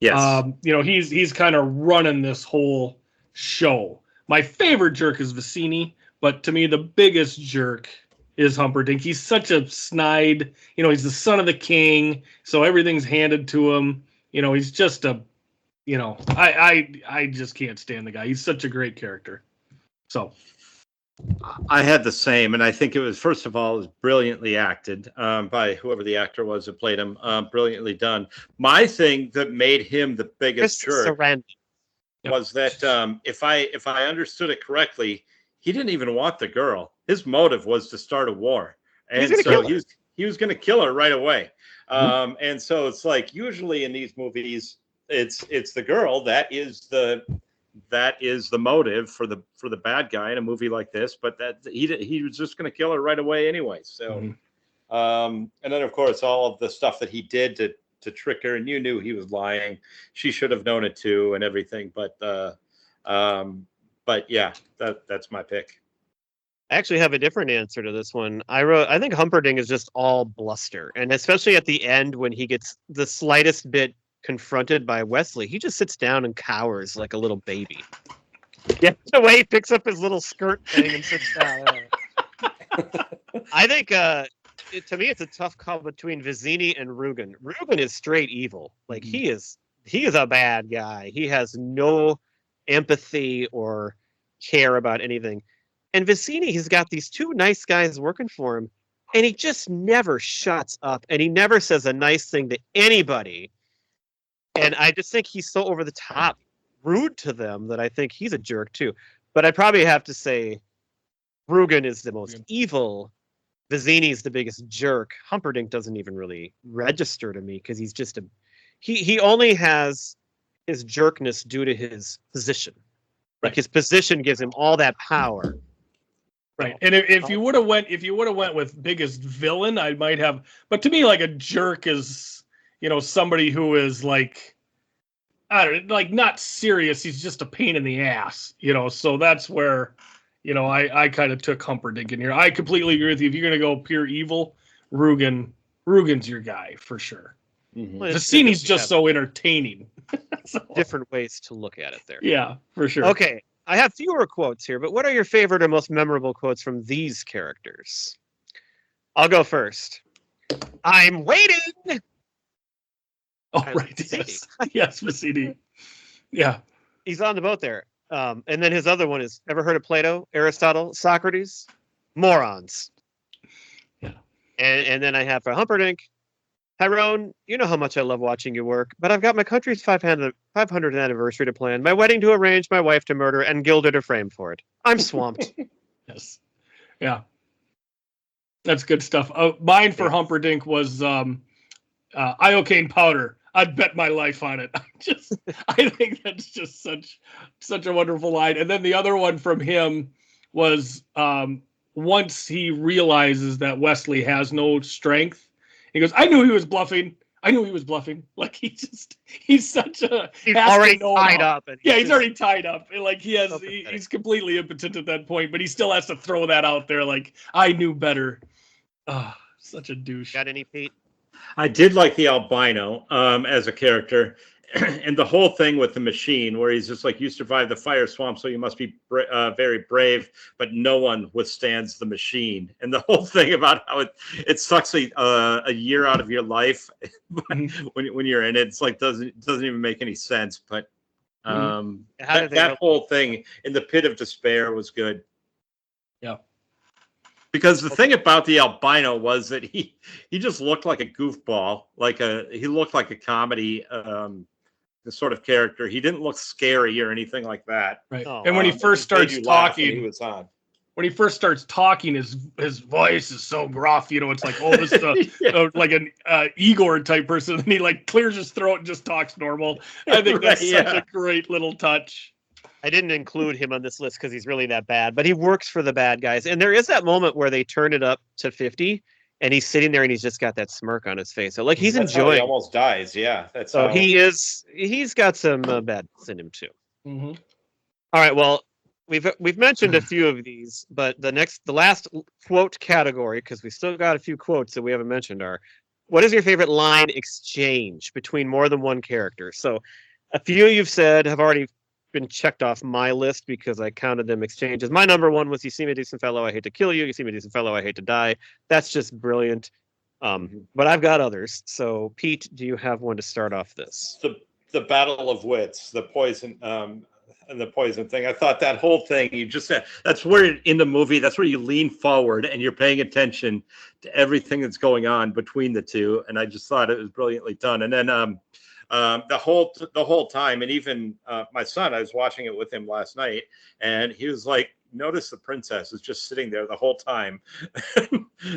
Yes. He's kind of running this whole show. My favorite jerk is Vizzini, but to me, the biggest jerk is Humperdinck. He's such a snide. He's the son of the king, so everything's handed to him. He's just I just can't stand the guy. He's such a great character. So I had the same, and I think it was, first of all, it was brilliantly acted by whoever the actor was that played him. Brilliantly done. My thing that made him the biggest jerk was that if I understood it correctly, he didn't even want the girl. His motive was to start a war, and so he was going to kill her right away. And so it's like usually in these movies, it's the girl that is the motive for the bad guy in a movie like this, but that he was just going to kill her right away anyway. So, and then of course all of the stuff that he did to trick her, and you knew he was lying. She should have known it too, and everything. But yeah, that's my pick. I actually have a different answer to this one. I think Humperdinck is just all bluster, and especially at the end when he gets the slightest bit confronted by Wesley, he just sits down and cowers like a little baby. Yeah, the way he picks up his little skirt thing and sits down. I think to me it's a tough call between Vizzini and Rugen. Rugen is straight evil. Like he is a bad guy. He has no empathy or care about anything. And Vizzini, he's got these two nice guys working for him, and he just never shuts up, and he never says a nice thing to anybody. And I just think he's so over the top rude to them that I think he's a jerk too. But I'd probably have to say Rugen is the most evil. Vizzini's the biggest jerk. Humperdinck doesn't even really register to me because he's just he only has his jerkness due to his position. Like his position gives him all that power. Right. And if you would have went with biggest villain, I might have, but to me, like a jerk is, somebody who is like, I don't know, like not serious. He's just a pain in the ass, so that's where, I kind of took Humperdinck in here. I completely agree with you. If you're going to go pure evil, Rugen's your guy for sure. Mhm. Well, it's Vizzini's you just have so entertaining. So, different ways to look at it there. yeah, for sure. Okay, I have fewer quotes here, but what are your favorite or most memorable quotes from these characters? I'll go first. I'm waiting. Oh, I- right. Vizzini. Yes. Yes, Vizzini. Yeah. He's on the boat there. And then his other one is, ever heard of Plato, Aristotle, Socrates? Morons. Yeah. And then I have for Humperdinck, Tyrone, you know how much I love watching you work, but I've got my country's 500th anniversary to plan, my wedding to arrange, my wife to murder, and Gilda to frame for it. I'm swamped. Yes. Yeah. That's good stuff. Mine for Humperdinck was iocane powder. I'd bet my life on it. I think that's just such a wonderful line. And then the other one from him was once he realizes that Wesley has no strength, he goes, I knew he was bluffing. Like he's such a He's has to already know tied now. up. And Yeah, he's just- already tied up. And like So pathetic. he's completely impotent at that point, but he still has to throw that out there. Like I knew better. Such a douche. Got any, Pete? I did like the albino as a character, and the whole thing with the machine, where he's just like, you survived the fire swamp, so you must be very brave, but no one withstands the machine. And the whole thing about how it sucks a year out of your life when you're in it, it's like doesn't even make any sense. But How did they that go- whole thing in the pit of despair was good. Yeah. Because the thing about the albino was that he just looked like a goofball, he looked like a comedy the sort of character. He didn't look scary or anything like that. Right. Oh, and when he It first just made starts you laugh when he talking, was on. his voice is so gruff. It's like, oh, this is Yeah. like an Igor type person, and he like clears his throat and just talks normal. I think that's Right, such yeah. a great little touch. I didn't include him on this list because he's really that bad, but he works for the bad guys. And there is that moment where they turn it up to 50 and he's sitting there and he's just got that smirk on his face. So like he's That's how he enjoying. almost dies. Yeah, that's So how he's got some badness in him too. Mm-hmm. All right, well, we've mentioned a few of these, but the last quote category, because we still got a few quotes that we haven't mentioned, are what is your favorite line exchange between more than one character? So a few you've said have already been checked off my list because I counted them exchanges. My number one was, you see me, decent fellow, I hate to kill you. You see me, decent fellow, I hate to die. That's just brilliant. But I've got others. So Pete, do you have one to start off this? the battle of wits, the poison and the poison thing. I thought that whole thing, you just said, that's where in the movie, that's where you lean forward and you're paying attention to everything that's going on between the two. And I just thought it was brilliantly done. And then the whole time, and even my son, I was watching it with him last night, and he was like, notice the princess is just sitting there the whole time,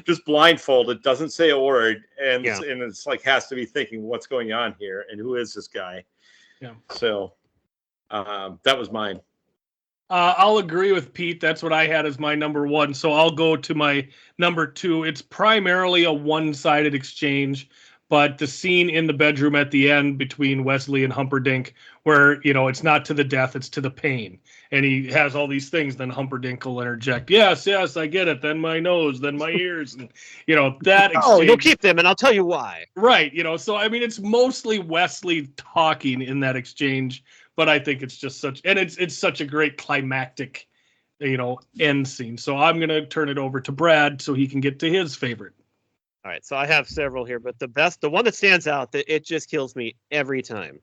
just blindfolded, doesn't say a word, and Yeah. and it's like has to be thinking, what's going on here, and who is this guy? Yeah. So that was mine. I'll agree with Pete. That's what I had as my number one. So I'll go to my number two. It's primarily a one-sided exchange, but the scene in the bedroom at the end between Wesley and Humperdinck, where, it's not to the death, it's to the pain. And he has all these things, then Humperdinck will interject, yes, I get it. Then my nose, then my ears. And, that exchange. Oh, you'll keep them, and I'll tell you why. Right. So, I mean, it's mostly Wesley talking in that exchange, but I think it's just it's such a great climactic, end scene. So I'm going to turn it over to Brad so he can get to his favorite. All right, so I have several here, but the one that stands out, that it just kills me every time.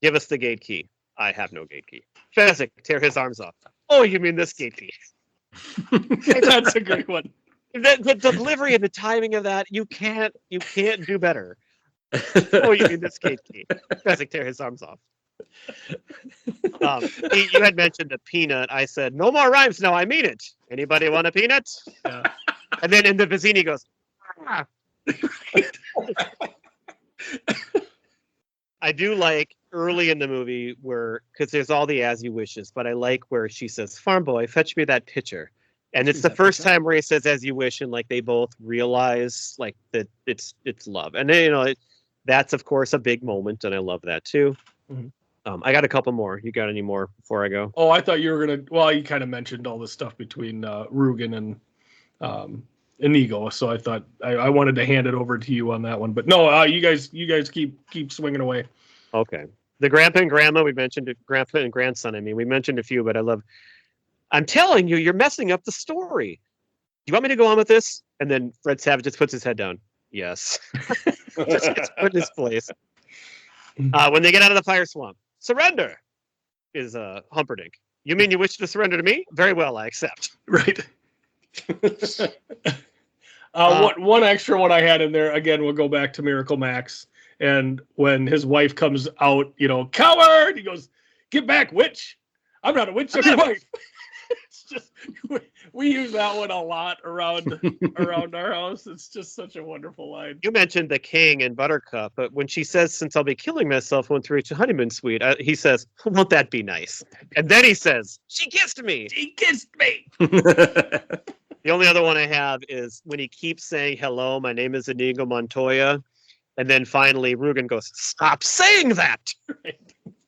Give us the gate key. I have no gate key. Fezzik, tear his arms off. Oh, you mean this gate key? That's a great one. The delivery and the timing of that, you can't do better. Oh, you mean this gate key? Fezzik, tear his arms off. You had mentioned a peanut. I said, no more rhymes. No, I mean it. Anybody want a peanut? Yeah. And then in the Vizzini goes, ah. I do like early in the movie because there's all the as you wishes, but I like where she says, farm boy, fetch me that pitcher. And it's the first time where he says as you wish, and like they both realize like that it's love. And then, that's of course a big moment, and I love that too. Mhm. I got a couple more. You got any more before I go? Oh, I thought you were gonna. Well, you kind of mentioned all this stuff between Rugen and Inigo, so I thought I wanted to hand it over to you on that one. But no, you guys keep swinging away. Okay. The grandpa and grandma, we mentioned it, grandpa and grandson. I mean, we mentioned a few, but I'm telling you, you're messing up the story. Do you want me to go on with this? And then Fred Savage just puts his head down. Yes. Just gets put in his place. When they get out of the fire swamp, surrender is Humperdinck. You mean you wish to surrender to me? Very well, I accept. Right. One extra one I had in there, again, we'll go back to Miracle Max. And when his wife comes out, coward, he goes, "Get back, witch. I'm not a witch, I'm your wife." It's just, we use that one a lot around our house. It's just such a wonderful line. You mentioned the king and Buttercup, but when she says, "Since I'll be killing myself once we reach the honeymoon suite," he says, "Won't that be nice?" And then he says, "She kissed me. She kissed me." The only other one I have is when he keeps saying, "Hello, my name is Inigo Montoya," and then finally Rugen goes, "Stop saying that." Right.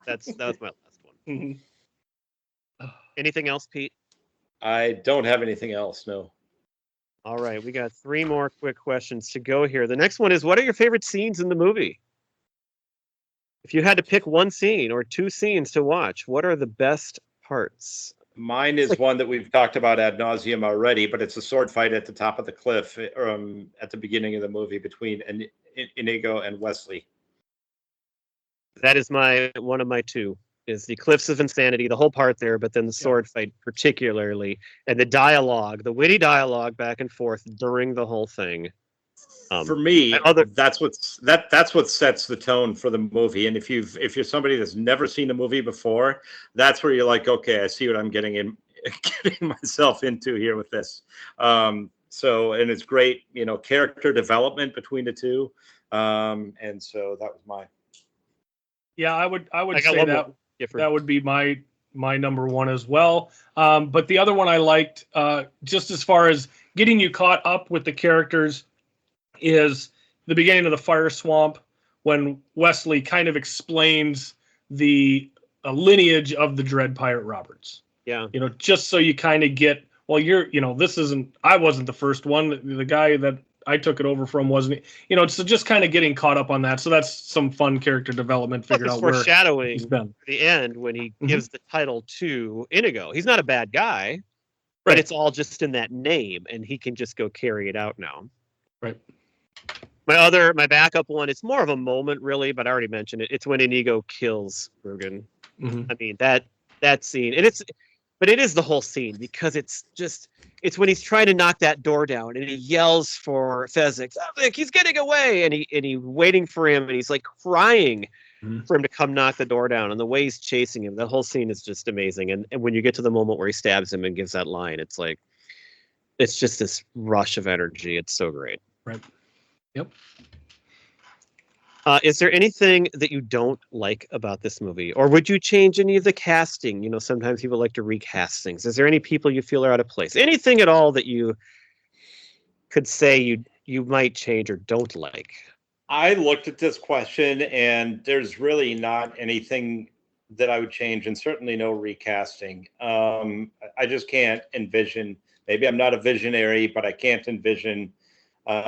That was my last one. Mhm. Anything else, Pete? I don't have anything else. No. All right, we got 3 more quick questions to go here. The next one is, what are your favorite scenes in the movie? If you had to pick one scene or 2 scenes to watch, what are the best parts? Mine is one that we've talked about ad nauseum already, but it's a sword fight at the top of the cliff at the beginning of the movie between Inigo and Wesley. That is one of my 2. Is the Cliffs of Insanity, the whole part there, but then the sword fight particularly, and the dialogue, the witty dialogue back and forth during the whole thing. For me, that's what sets the tone for the movie. And if you're somebody that's never seen a movie before, that's where you're like, okay, I see what I'm getting myself into here with this. And it's great, character development between the two. And so that was mine. Yeah, I would say that. Different. That would be my number one as well. But the other one I liked, just as far as getting you caught up with the characters, is the beginning of the fire swamp when Wesley kind of explains the lineage of the Dread Pirate Roberts. Yeah. Just so you kind of get, well, I wasn't the first one. The guy that I took it over from wasn't, so just kind of getting caught up on that. So that's some fun character development, figured out where foreshadowing he's been. The end when he gives the title to Inigo. He's not a bad guy, but it's all just in that name, and he can just go carry it out now. Right. My backup one, it's more of a moment really, but I already mentioned it. It's when Inigo kills Rugen. Mm-hmm. I mean, that scene, and it is the whole scene, because it's when he's trying to knock that door down and he yells for Fezzik, he's getting away, and he's waiting for him, and he's like crying for him to come knock the door down, and the way he's chasing him, that whole scene is just amazing. And when you get to the moment where he stabs him and gives that line, it's like, it's just this rush of energy. It's so great. Right. Yep. Is there anything that you don't like about this movie, or would you change any of the casting? Sometimes people like to recast things. Is there any people you feel are out of place? Anything at all that you could say you might change or don't like? I looked at this question, and there's really not anything that I would change, and certainly no recasting. I just can't envision. Maybe I'm not a visionary, but I can't envision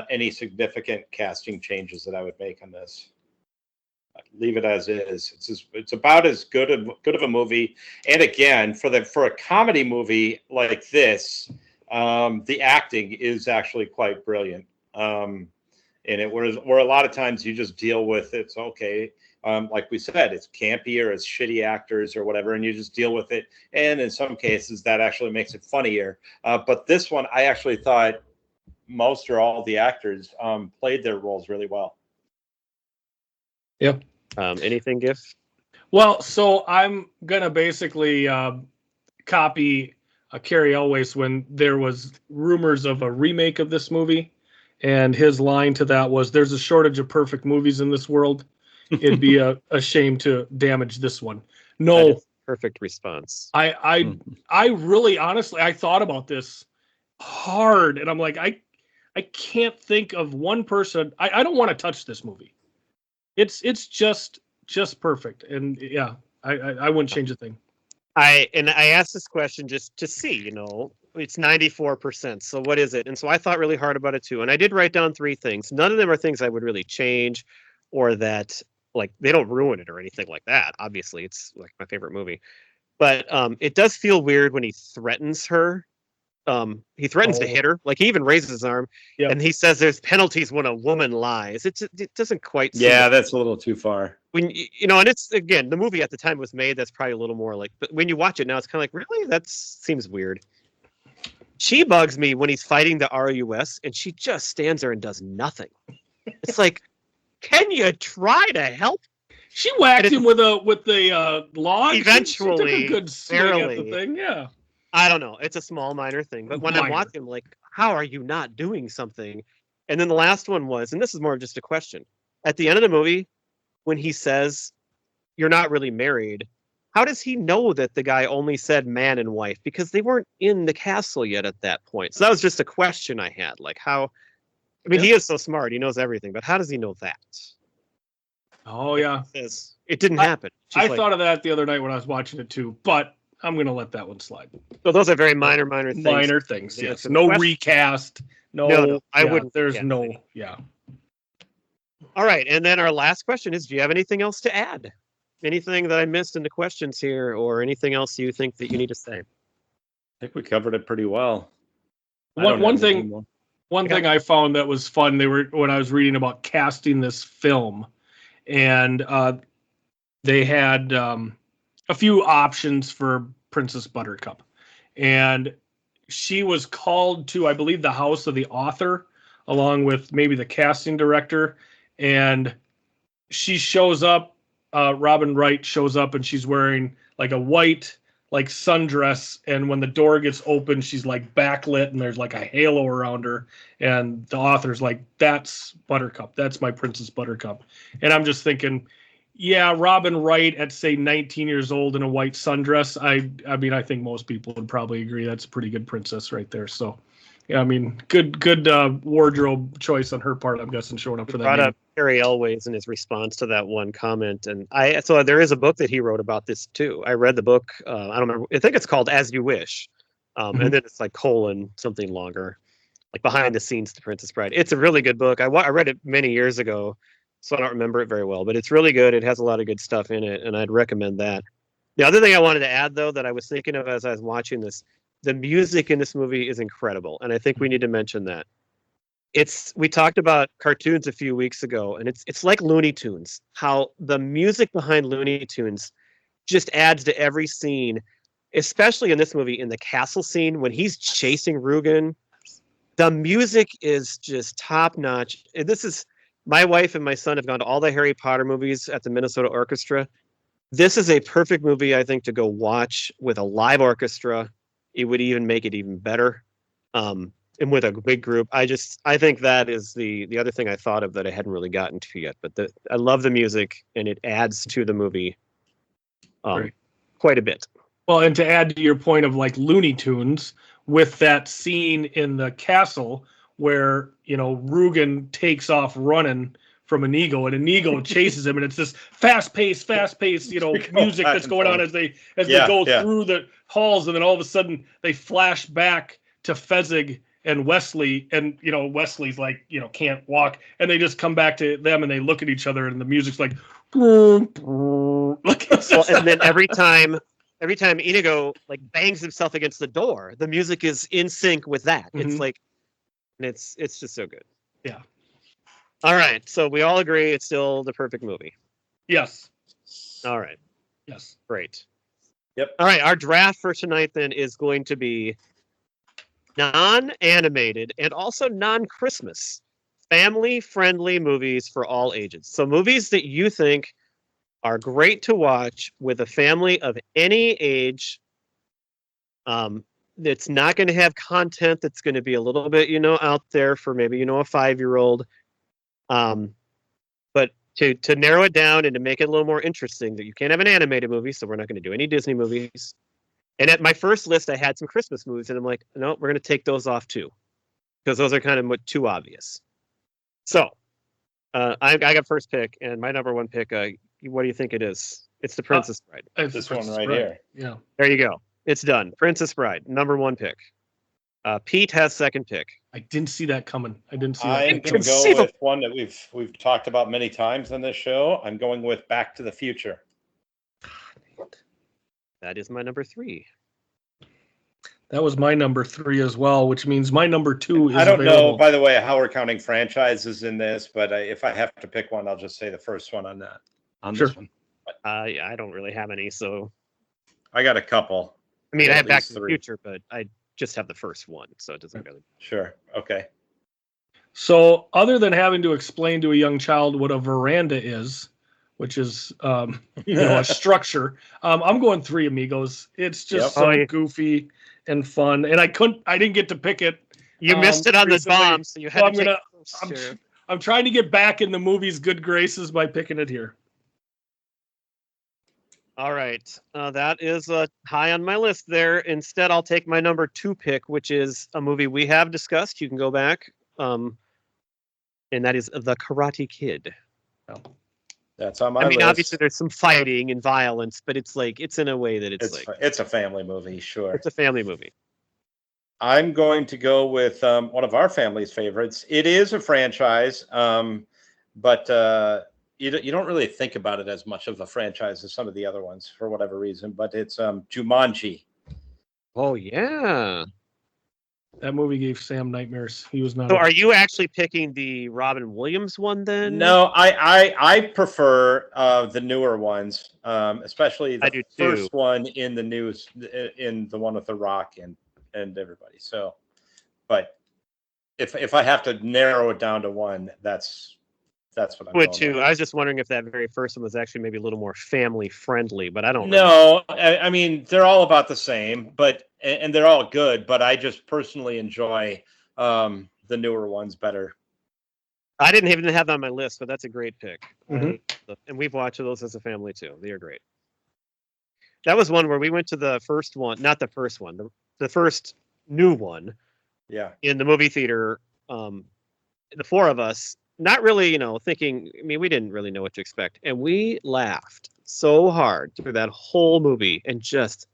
any significant casting changes that I would make on this. Leave it as is. It's about as good of a movie. And again, for a comedy movie like this, the acting is actually quite brilliant. And where a lot of times you just deal with it's okay. Like we said, it's campy or it's shitty actors or whatever, and you just deal with it. And in some cases, that actually makes it funnier. But this one, I actually thought most or all the actors played their roles really well. Yep. Anything, Giff? Well, so I'm gonna basically copy Cary Elwes when there was rumors of a remake of this movie, and his line to that was, "There's a shortage of perfect movies in this world. It'd be a shame to damage this one." No, perfect response. I really honestly I thought about this hard, and I'm like, I can't think of one person. I don't want to touch this movie. It's just perfect, and yeah, I wouldn't change a thing. I asked this question just to see, it's 94%. So what is it? And so I thought really hard about it too. And I did write down 3 things. None of them are things I would really change or that like they don't ruin it or anything like that. Obviously, it's like my favorite movie. But it does feel weird when he threatens her. He threatens to hit her. Like he even raises his arm and he says there's penalties when a woman lies. It doesn't quite. Yeah, that's a little too far. When and it's again, the movie at the time was made. That's probably a little more like, but when you watch it now, it's kind of like, really? That seems weird. She bugs me when he's fighting the RUS and she just stands there and does nothing. It's like, can you try to help? She whacked him with the log. Eventually, she took a good swing at the thing. Yeah. I don't know. It's a small minor thing, but when I'm watching, I'm like, how are you not doing something? And then the last one was, and this is more of just a question. At the end of the movie, when he says, "You're not really married," how does he know that the guy only said man and wife? Because they weren't in the castle yet at that point. So that was just a question I had. Like how, I mean, he is so smart. He knows everything, but how does he know that? Oh, yeah. It didn't happen. I thought of that the other night when I was watching it too, but I'm going to let that one slide. So those are very minor things. Minor things, yes. No recast. No, I wouldn't. There's no, yeah. All right. And then our last question is, do you have anything else to add? Anything that I missed in the questions here or anything else you think that you need to say? I think we covered it pretty well. One thing I found that was fun, when I was reading about casting this film, and they had a few options for Princess Buttercup. And she was called to, I believe, the house of the author, along with maybe the casting director. And she shows up, Robin Wright shows up, and she's wearing like a white like sundress, and when the door gets open, she's like backlit and there's like a halo around her, and the author's like, that's Buttercup, that's my Princess Buttercup. And I'm just thinking, yeah, Robin Wright at say 19 years old in a white sundress, I mean, I think most people would probably agree that's a pretty good princess right there. So yeah, I mean, good wardrobe choice on her part, I'm guessing, showing up for that. Brought up Harry Elways in his response to that one comment, and so there is a book that he wrote about this too. I read the book. I don't remember. I think it's called As You Wish, and then it's like something longer, like behind the scenes to Princess Bride. It's a really good book. I read it many years ago, so I don't remember it very well, but it's really good. It has a lot of good stuff in it, and I'd recommend that. The other thing I wanted to add, though, that I was thinking of as I was watching this. The music in this movie is incredible, and I think we need to mention that. We talked about cartoons a few weeks ago, and it's like Looney Tunes. How the music behind Looney Tunes just adds to every scene, especially in this movie, in the castle scene when he's chasing Rugen. The music is just top notch. This is my wife and my son have gone to all the Harry Potter movies at the Minnesota Orchestra. This is a perfect movie, I think, to go watch with a live orchestra. It would even make it even better, and with a big group. I think that is the other thing I thought of that I hadn't really gotten to yet. But I love the music, and it adds to the movie quite a bit. Well, and to add to your point of like Looney Tunes, with that scene in the castle where Rugen takes off running from Inigo, and Inigo chases him, and it's this fast-paced, music that's going on as they go through the halls, and then all of a sudden they flash back to Fezzik and Wesley, and Wesley's like can't walk, and they just come back to them, and they look at each other, and the music's like, and then every time Inigo like bangs himself against the door, the music is in sync with that. Mm-hmm. It's like, and it's just so good. Yeah. All right, so we all agree it's still the perfect movie. Yes. All right. Yes. Great. Yep. All right, our draft for tonight then is going to be non-animated and also non-Christmas, family-friendly movies for all ages. So movies that you think are great to watch with a family of any age. It's not going to have content that's going to be a little bit, out there for maybe, a 5-year-old. But to narrow it down and to make it a little more interesting, that you can't have an animated movie, so we're not going to do any Disney movies. And at my first list, I had some Christmas movies, and I'm like, no, we're going to take those off too, because those are kind of too obvious. So I got first pick, and my number one pick. What do you think it is? It's The Princess Bride. It's This The one Princess right Bride. here. Yeah. There you go. It's done. Princess Bride, number 1 pick. Pete has second pick. I didn't see that coming. I didn't see that I'm going to coming. go Conceivable. with one that we've talked about many times on this show. I'm going with Back to the Future. That is my number 3. That was my number 3 as well, which means my number 2 is I don't available. know, by the way, how we're counting franchises in this, but if I have to pick one, I'll just say the first one on that. On Sure. this one, I don't really have any, so I got a couple. I mean, Yeah, I at have Back least to the 3. Future, but I just have the first one, so it doesn't really. Sure. Okay. So, other than having to explain to a young child what a veranda is, which is a structure, I'm going Three Amigos. It's just Yep. so Oh, yeah. goofy and fun, and I didn't get to pick it. You missed it on the recently, bomb, so you had so to I'm take gonna- it first, I'm, sure. I'm trying to get back in the movie's good graces by picking it here. All right, that is high on my list there. Instead, I'll take my number 2 pick, which is a movie we have discussed. You can go back, and that is The Karate Kid. That's on my I mean, list. obviously, there's some fighting and violence, but it's in a way that It's a family movie, sure. it's a family movie. I'm going to go with one of our family's favorites. It is a franchise, but you don't really think about it as much of a franchise as some of the other ones for whatever reason. But it's Jumanji. Oh yeah. That movie gave Sam nightmares. He was not. So, are you actually picking the Robin Williams one then? No, I prefer the newer ones, especially I the do too. first one in the news, in the one with The Rock and everybody. So, but if I have to narrow it down to one, that's what I'm Would going too. with. I was just wondering if that very first one was actually maybe a little more family friendly, but I don't. No, I mean they're all about the same, but and they're all good. But I just personally enjoy the newer ones better. I didn't even have that on my list, but that's a great pick. Mhm. And we've watched those as a family too. They are great. That was one where we went to the first one, not the first one, the first new one Yeah, in the movie theater. The 4 of us, not really, thinking. I mean, we didn't really know what to expect, and we laughed so hard through that whole movie, and just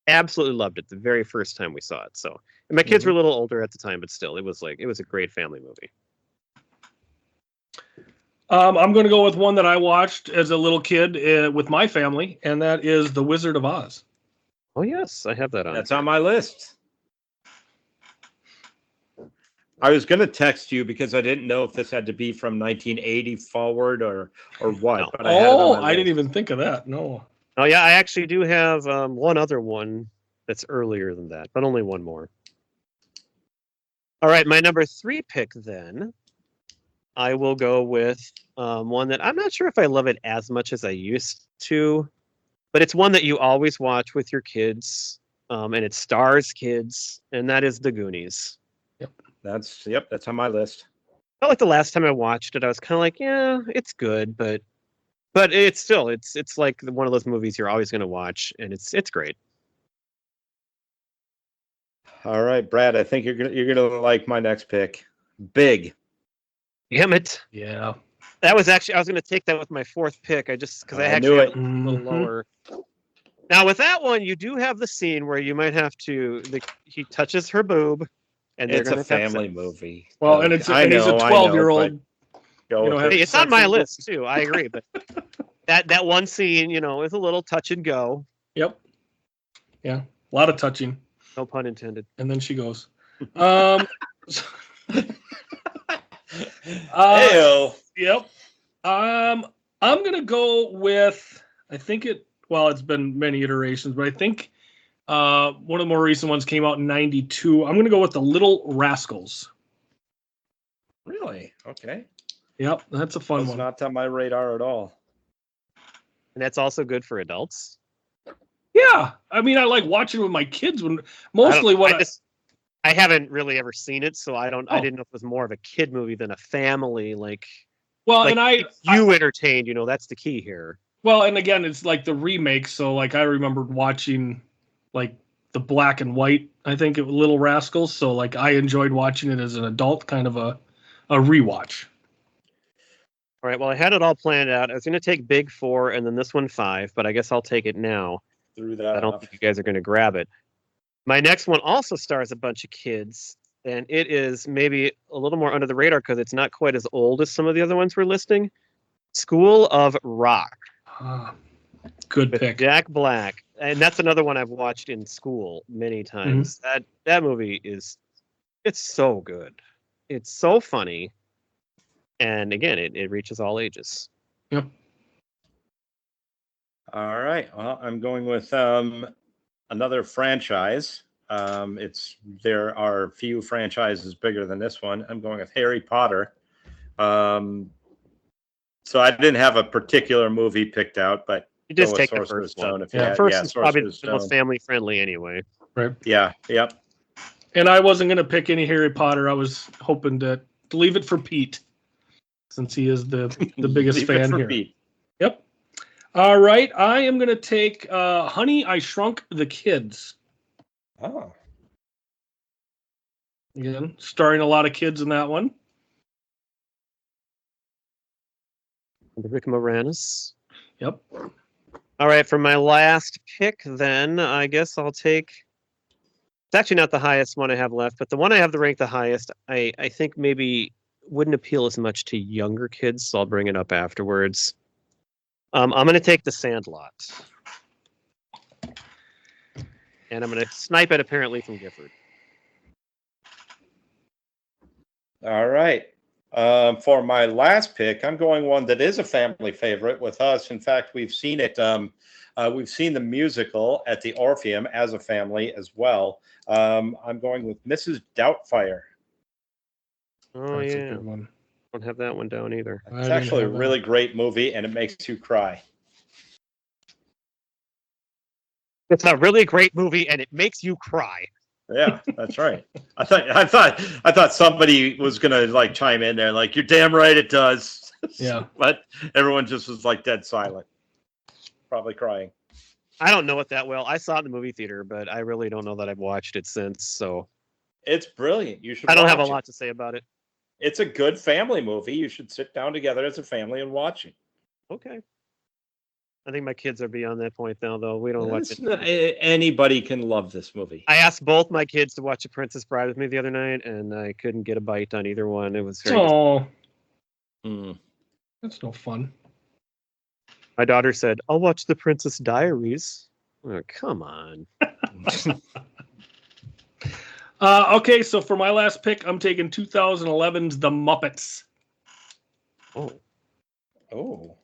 absolutely loved it the very first time we saw it. So, and my kids were a little older at the time, but still, it was a great family movie. I'm going to go with one that I watched as a little kid with my family, and that is The Wizard of Oz. Oh yes, I have that on. that's on my list. I was going to text you because I didn't know if this had to be from 1980 forward or what. No. But I had it on my I didn't list. even think of that. No. Oh yeah, I actually do have one other one that's earlier than that, but only one more. All right, my number 3 pick then. I will go with one that I'm not sure if I love it as much as I used to, but it's one that you always watch with your kids, and it stars kids, and that is The Goonies. That's on my list. Felt like the last time I watched it, I was kind of like, yeah, it's good, but it's still it's like one of those movies you're always going to watch, and it's great. All right, Brad. I think you're gonna like my next pick. Big. Damn it. Yeah. That was actually, I was going to take that with my 4th pick. Because I I actually knew had it. it a little Mhm. lower. Now, with that one, you do have the scene where you might have to, he touches her boob, and they're It's going a to have family sex. movie. Well, and he's a I know, 12-year-old. but go you know, with have it. Hey, it's on sex my and- list too. I agree, but that one scene, is a little touch and go. Yep. Yeah. A lot of touching. No pun intended. And then she goes. Um, Heyo. Yep. I'm gonna go with it's been many iterations, but I think one of the more recent ones came out in '92. I'm gonna go with The Little Rascals. Really? Okay. Yep, that's a fun Was one. not on my radar at all. And that's also good for adults. Yeah, I mean, I like watching with my kids when mostly I haven't really ever seen it, so I Oh. didn't know if it was more of a kid movie than a family, and you entertained, that's the key here. well, and again, it's like the remake. So like I remembered watching like the black and white. I think it was Little Rascals. So like I enjoyed watching it as an adult, kind of a rewatch. All right. Well, I had it all planned out. I was going to take Big Four and then this one 5, but I guess I'll take it now. Threw that I don't off. think you guys are going to grab it. My next one also stars a bunch of kids, and it is maybe a little more under the radar because it's not quite as old as some of the other ones we're listing. School of Rock Good with pick. Jack Black, and that's another one I've watched in school many times. That movie it's so good. It's so funny, and again, it reaches all ages. Yep. All right. Well, I'm going with another franchise. There are few franchises bigger than this one. I'm going with Harry Potter. So I didn't have a particular movie picked out, but You just go with take the Sorcerer's first one. Stone if Yeah, you had- First yeah, is probably Sorcerer's the most Stone. family friendly anyway. Right. Yeah, yep. And I wasn't going to pick any Harry Potter. I was hoping to leave it for Pete, since he is the biggest Leave it fan for here. Pete. Yep. All right. I am going to take Honey, I Shrunk the Kids. Oh, Again, starring a lot of kids in that one. Rick Moranis. Yep. All right, for my last pick, then I guess I'll take. It's actually not the highest one I have left, but the one I have to rank the highest, I think maybe wouldn't appeal as much to younger kids, so I'll bring it up afterwards. I'm going to take The Sandlot, and I'm going to snipe it apparently from Gifford. all right. For my last pick, I'm going one that is a family favorite with us. In fact, we've seen it. We've seen the musical at the Orpheum as a family as well. I'm going with Mrs. Doubtfire. Oh That's a yeah, good one. don't have that one down either. I It's didn't actually a have that. really great movie, and it makes you cry. It's a really great movie, and it makes you cry. Yeah, that's right. I thought somebody was gonna like chime in there, like, you're damn right it does. Yeah. But everyone just was like dead silent, probably crying. I don't know it that well. I saw it in the movie theater, but I really don't know that I've watched it since. So It's brilliant. You should. I don't have a watch it. lot to say about it. It's a good family movie. You should sit down together as a family and watch it. Okay. I think my kids are beyond that point now, though. We don't watch it. Anybody can love this movie. I asked both my kids to watch The Princess Bride with me the other night, and I couldn't get a bite on either one. It was very. Oh, Mm. that's no fun. My daughter said, "I'll watch The Princess Diaries." Oh, come on. Okay, so for my last pick, I'm taking 2011's The Muppets. Oh, Oh,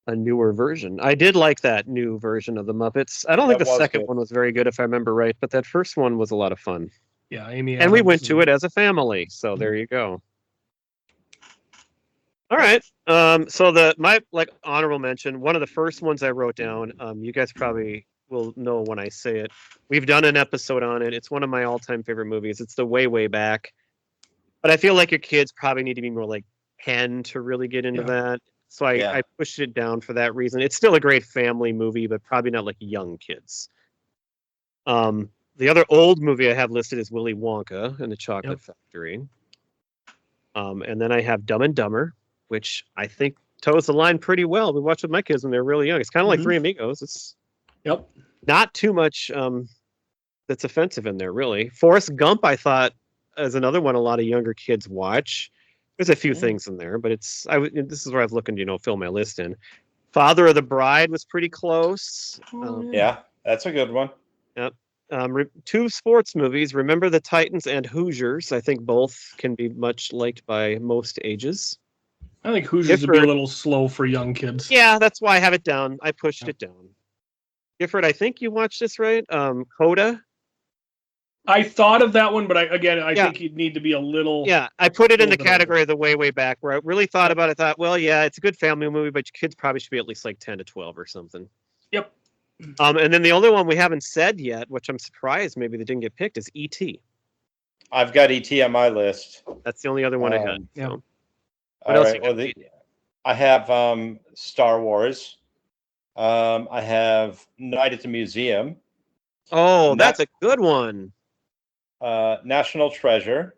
a newer version. I did like that new version of the Muppets. I don't think That the was second good. one was very good, if I remember right, but that first one was a lot of fun. Yeah, Amy. And we Adams went to it as a family, so there you go. All right. So my honorable mention, one of the first ones I wrote down, you guys probably will know when I say it. We've done an episode on it. It's one of my all-time favorite movies. It's the Way Back. But I feel like your kids probably need to be more like 10 to really get into Yeah. that. So Yeah. I pushed it down for that reason. It's still a great family movie, but probably not like young kids. The other old movie I have listed is Willy Wonka and the Chocolate Factory. And then I have Dumb and Dumber, which I think toes the line pretty well. We watched with my kids when they were really young. It's kind of like Mhm. Three Amigos. It's Yep. not too much that's offensive in there, really. Forrest Gump, I thought, is another one a lot of younger kids watch. There's a few Mm. things in there, but this is where I was looking to, fill my list in. Father of the Bride was pretty close. yeah, that's a good one. Two sports movies, Remember the Titans and Hoosiers. I think both can be much liked by most ages. I think Hoosiers would be a Gifford. little slow for young kids. Yeah, that's why I have it down. I pushed Yeah. it down. Gifford, I think you watched this, right? Coda. I thought of that one, but I Yeah. think you'd need to be a little. Yeah, I put it in the Little bit older. category of the way back, where I really thought about it. Thought, well, yeah, it's a good family movie, but your kids probably should be at least like 10 to 12 or something. Yep. And then the only one we haven't said yet, which I'm surprised maybe they didn't get picked, is E.T. I've got ET on my list. That's the only other one I had. Yeah. So. All else right. you Well, got, I have Star Wars. I have Night at the Museum, Oh, that's a good one. National Treasure,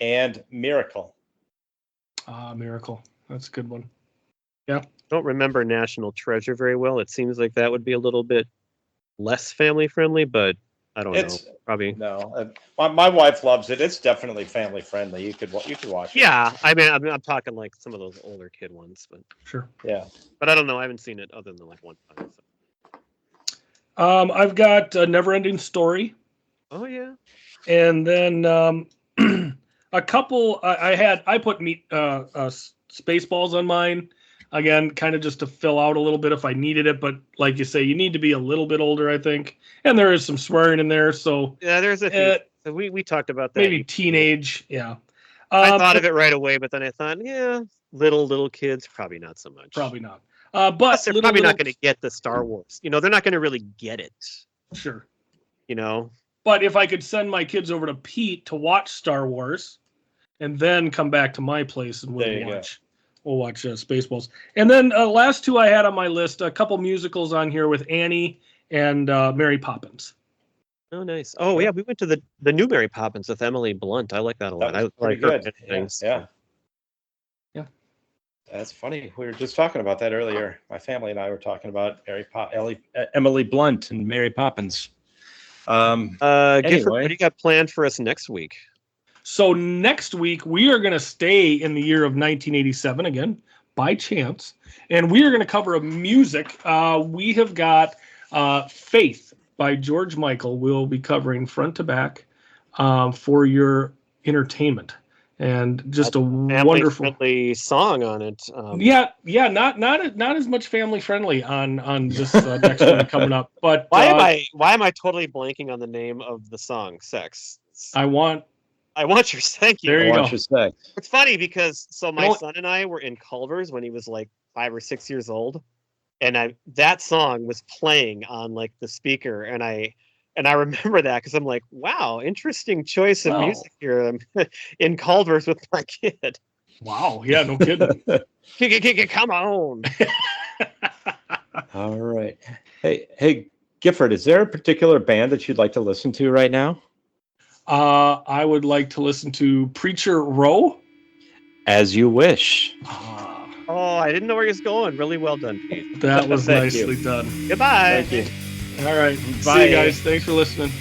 and Miracle. Miracle. That's a good one. Don't remember National Treasure very well. It seems like that would be a little bit less family friendly, but I don't know. It's Probably. no. My wife loves it. It's definitely family friendly. You could watch it. Yeah, I mean, I'm talking like some of those older kid ones, Sure. Yeah. but I don't know. I haven't seen it other than like one time. So. I've got a Never-Ending Story, Oh yeah. and then a couple. I put Spaceballs on mine. Again, kind of just to fill out a little bit if I needed it, but like you say, you need to be a little bit older, I think. And there is some swearing in there, so Yeah, there's a few. So we talked about that. maybe teenage. Yeah. I thought of it right away, but then I thought, yeah, little kids, probably not so much. Probably not. Plus, But they're probably not going to get the Star Wars. They're not going to really get it. Sure. But if I could send my kids over to Pete to watch Star Wars, and then come back to my place and There you go. we'll watch Spaceballs. And then last two I had on my list, a couple musicals on here with Annie and Mary Poppins. Oh, nice. Oh, yeah, we went to the new Mary Poppins with Emily Blunt. I like that a lot. That was I like pretty her good. things. Yeah. Yeah. That's funny. We were just talking about that earlier. My family and I were talking about Emily Blunt and Mary Poppins. Gifford, Anyway. what do you got planned for us next week? So next week we are going to stay in the year of 1987 again, by chance, and we are going to cover a music. We have got Faith by George Michael. We'll be covering front to back for your entertainment, and just a wonderful Family-friendly song on it. not as much family friendly on this next one coming up. But Why am I totally blanking on the name of the song? Sex. I want your thank you. There you go. It's funny because my know- son and I were in Culver's when he was like 5 or 6 years old, and that song was playing on like the speaker, and I remember that because I'm like, wow, interesting choice of Wow. music here. I'm in Culver's with my kid. Wow, yeah, no kidding. Come on. All right. Hey, Gifford, is there a particular band that you'd like to listen to right now? I would like to listen to Preacher Row. As you wish. Oh, I didn't know where he was going. Really well done, Pete. That was Thank you. nicely done. Goodbye. Thank you. All right. See Bye. you guys. Thanks for listening.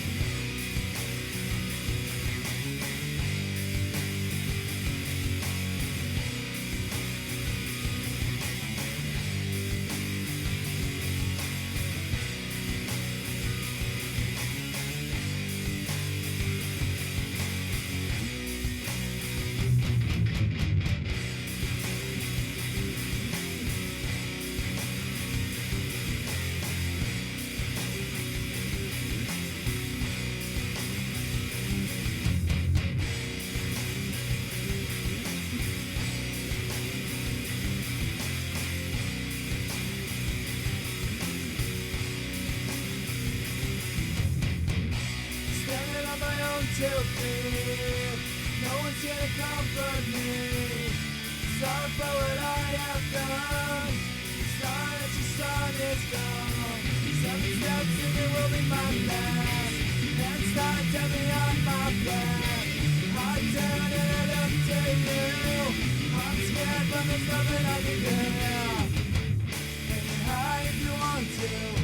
Standing on my own till fear. No one's here to comfort me. Sorry for what I have done. Sorry that your son is gone. 7 steps and it will be my last. Hands tied, tell me on my back. Heart down and I look to you. I'm scared but there's nothing I can do. Hang high if you want to.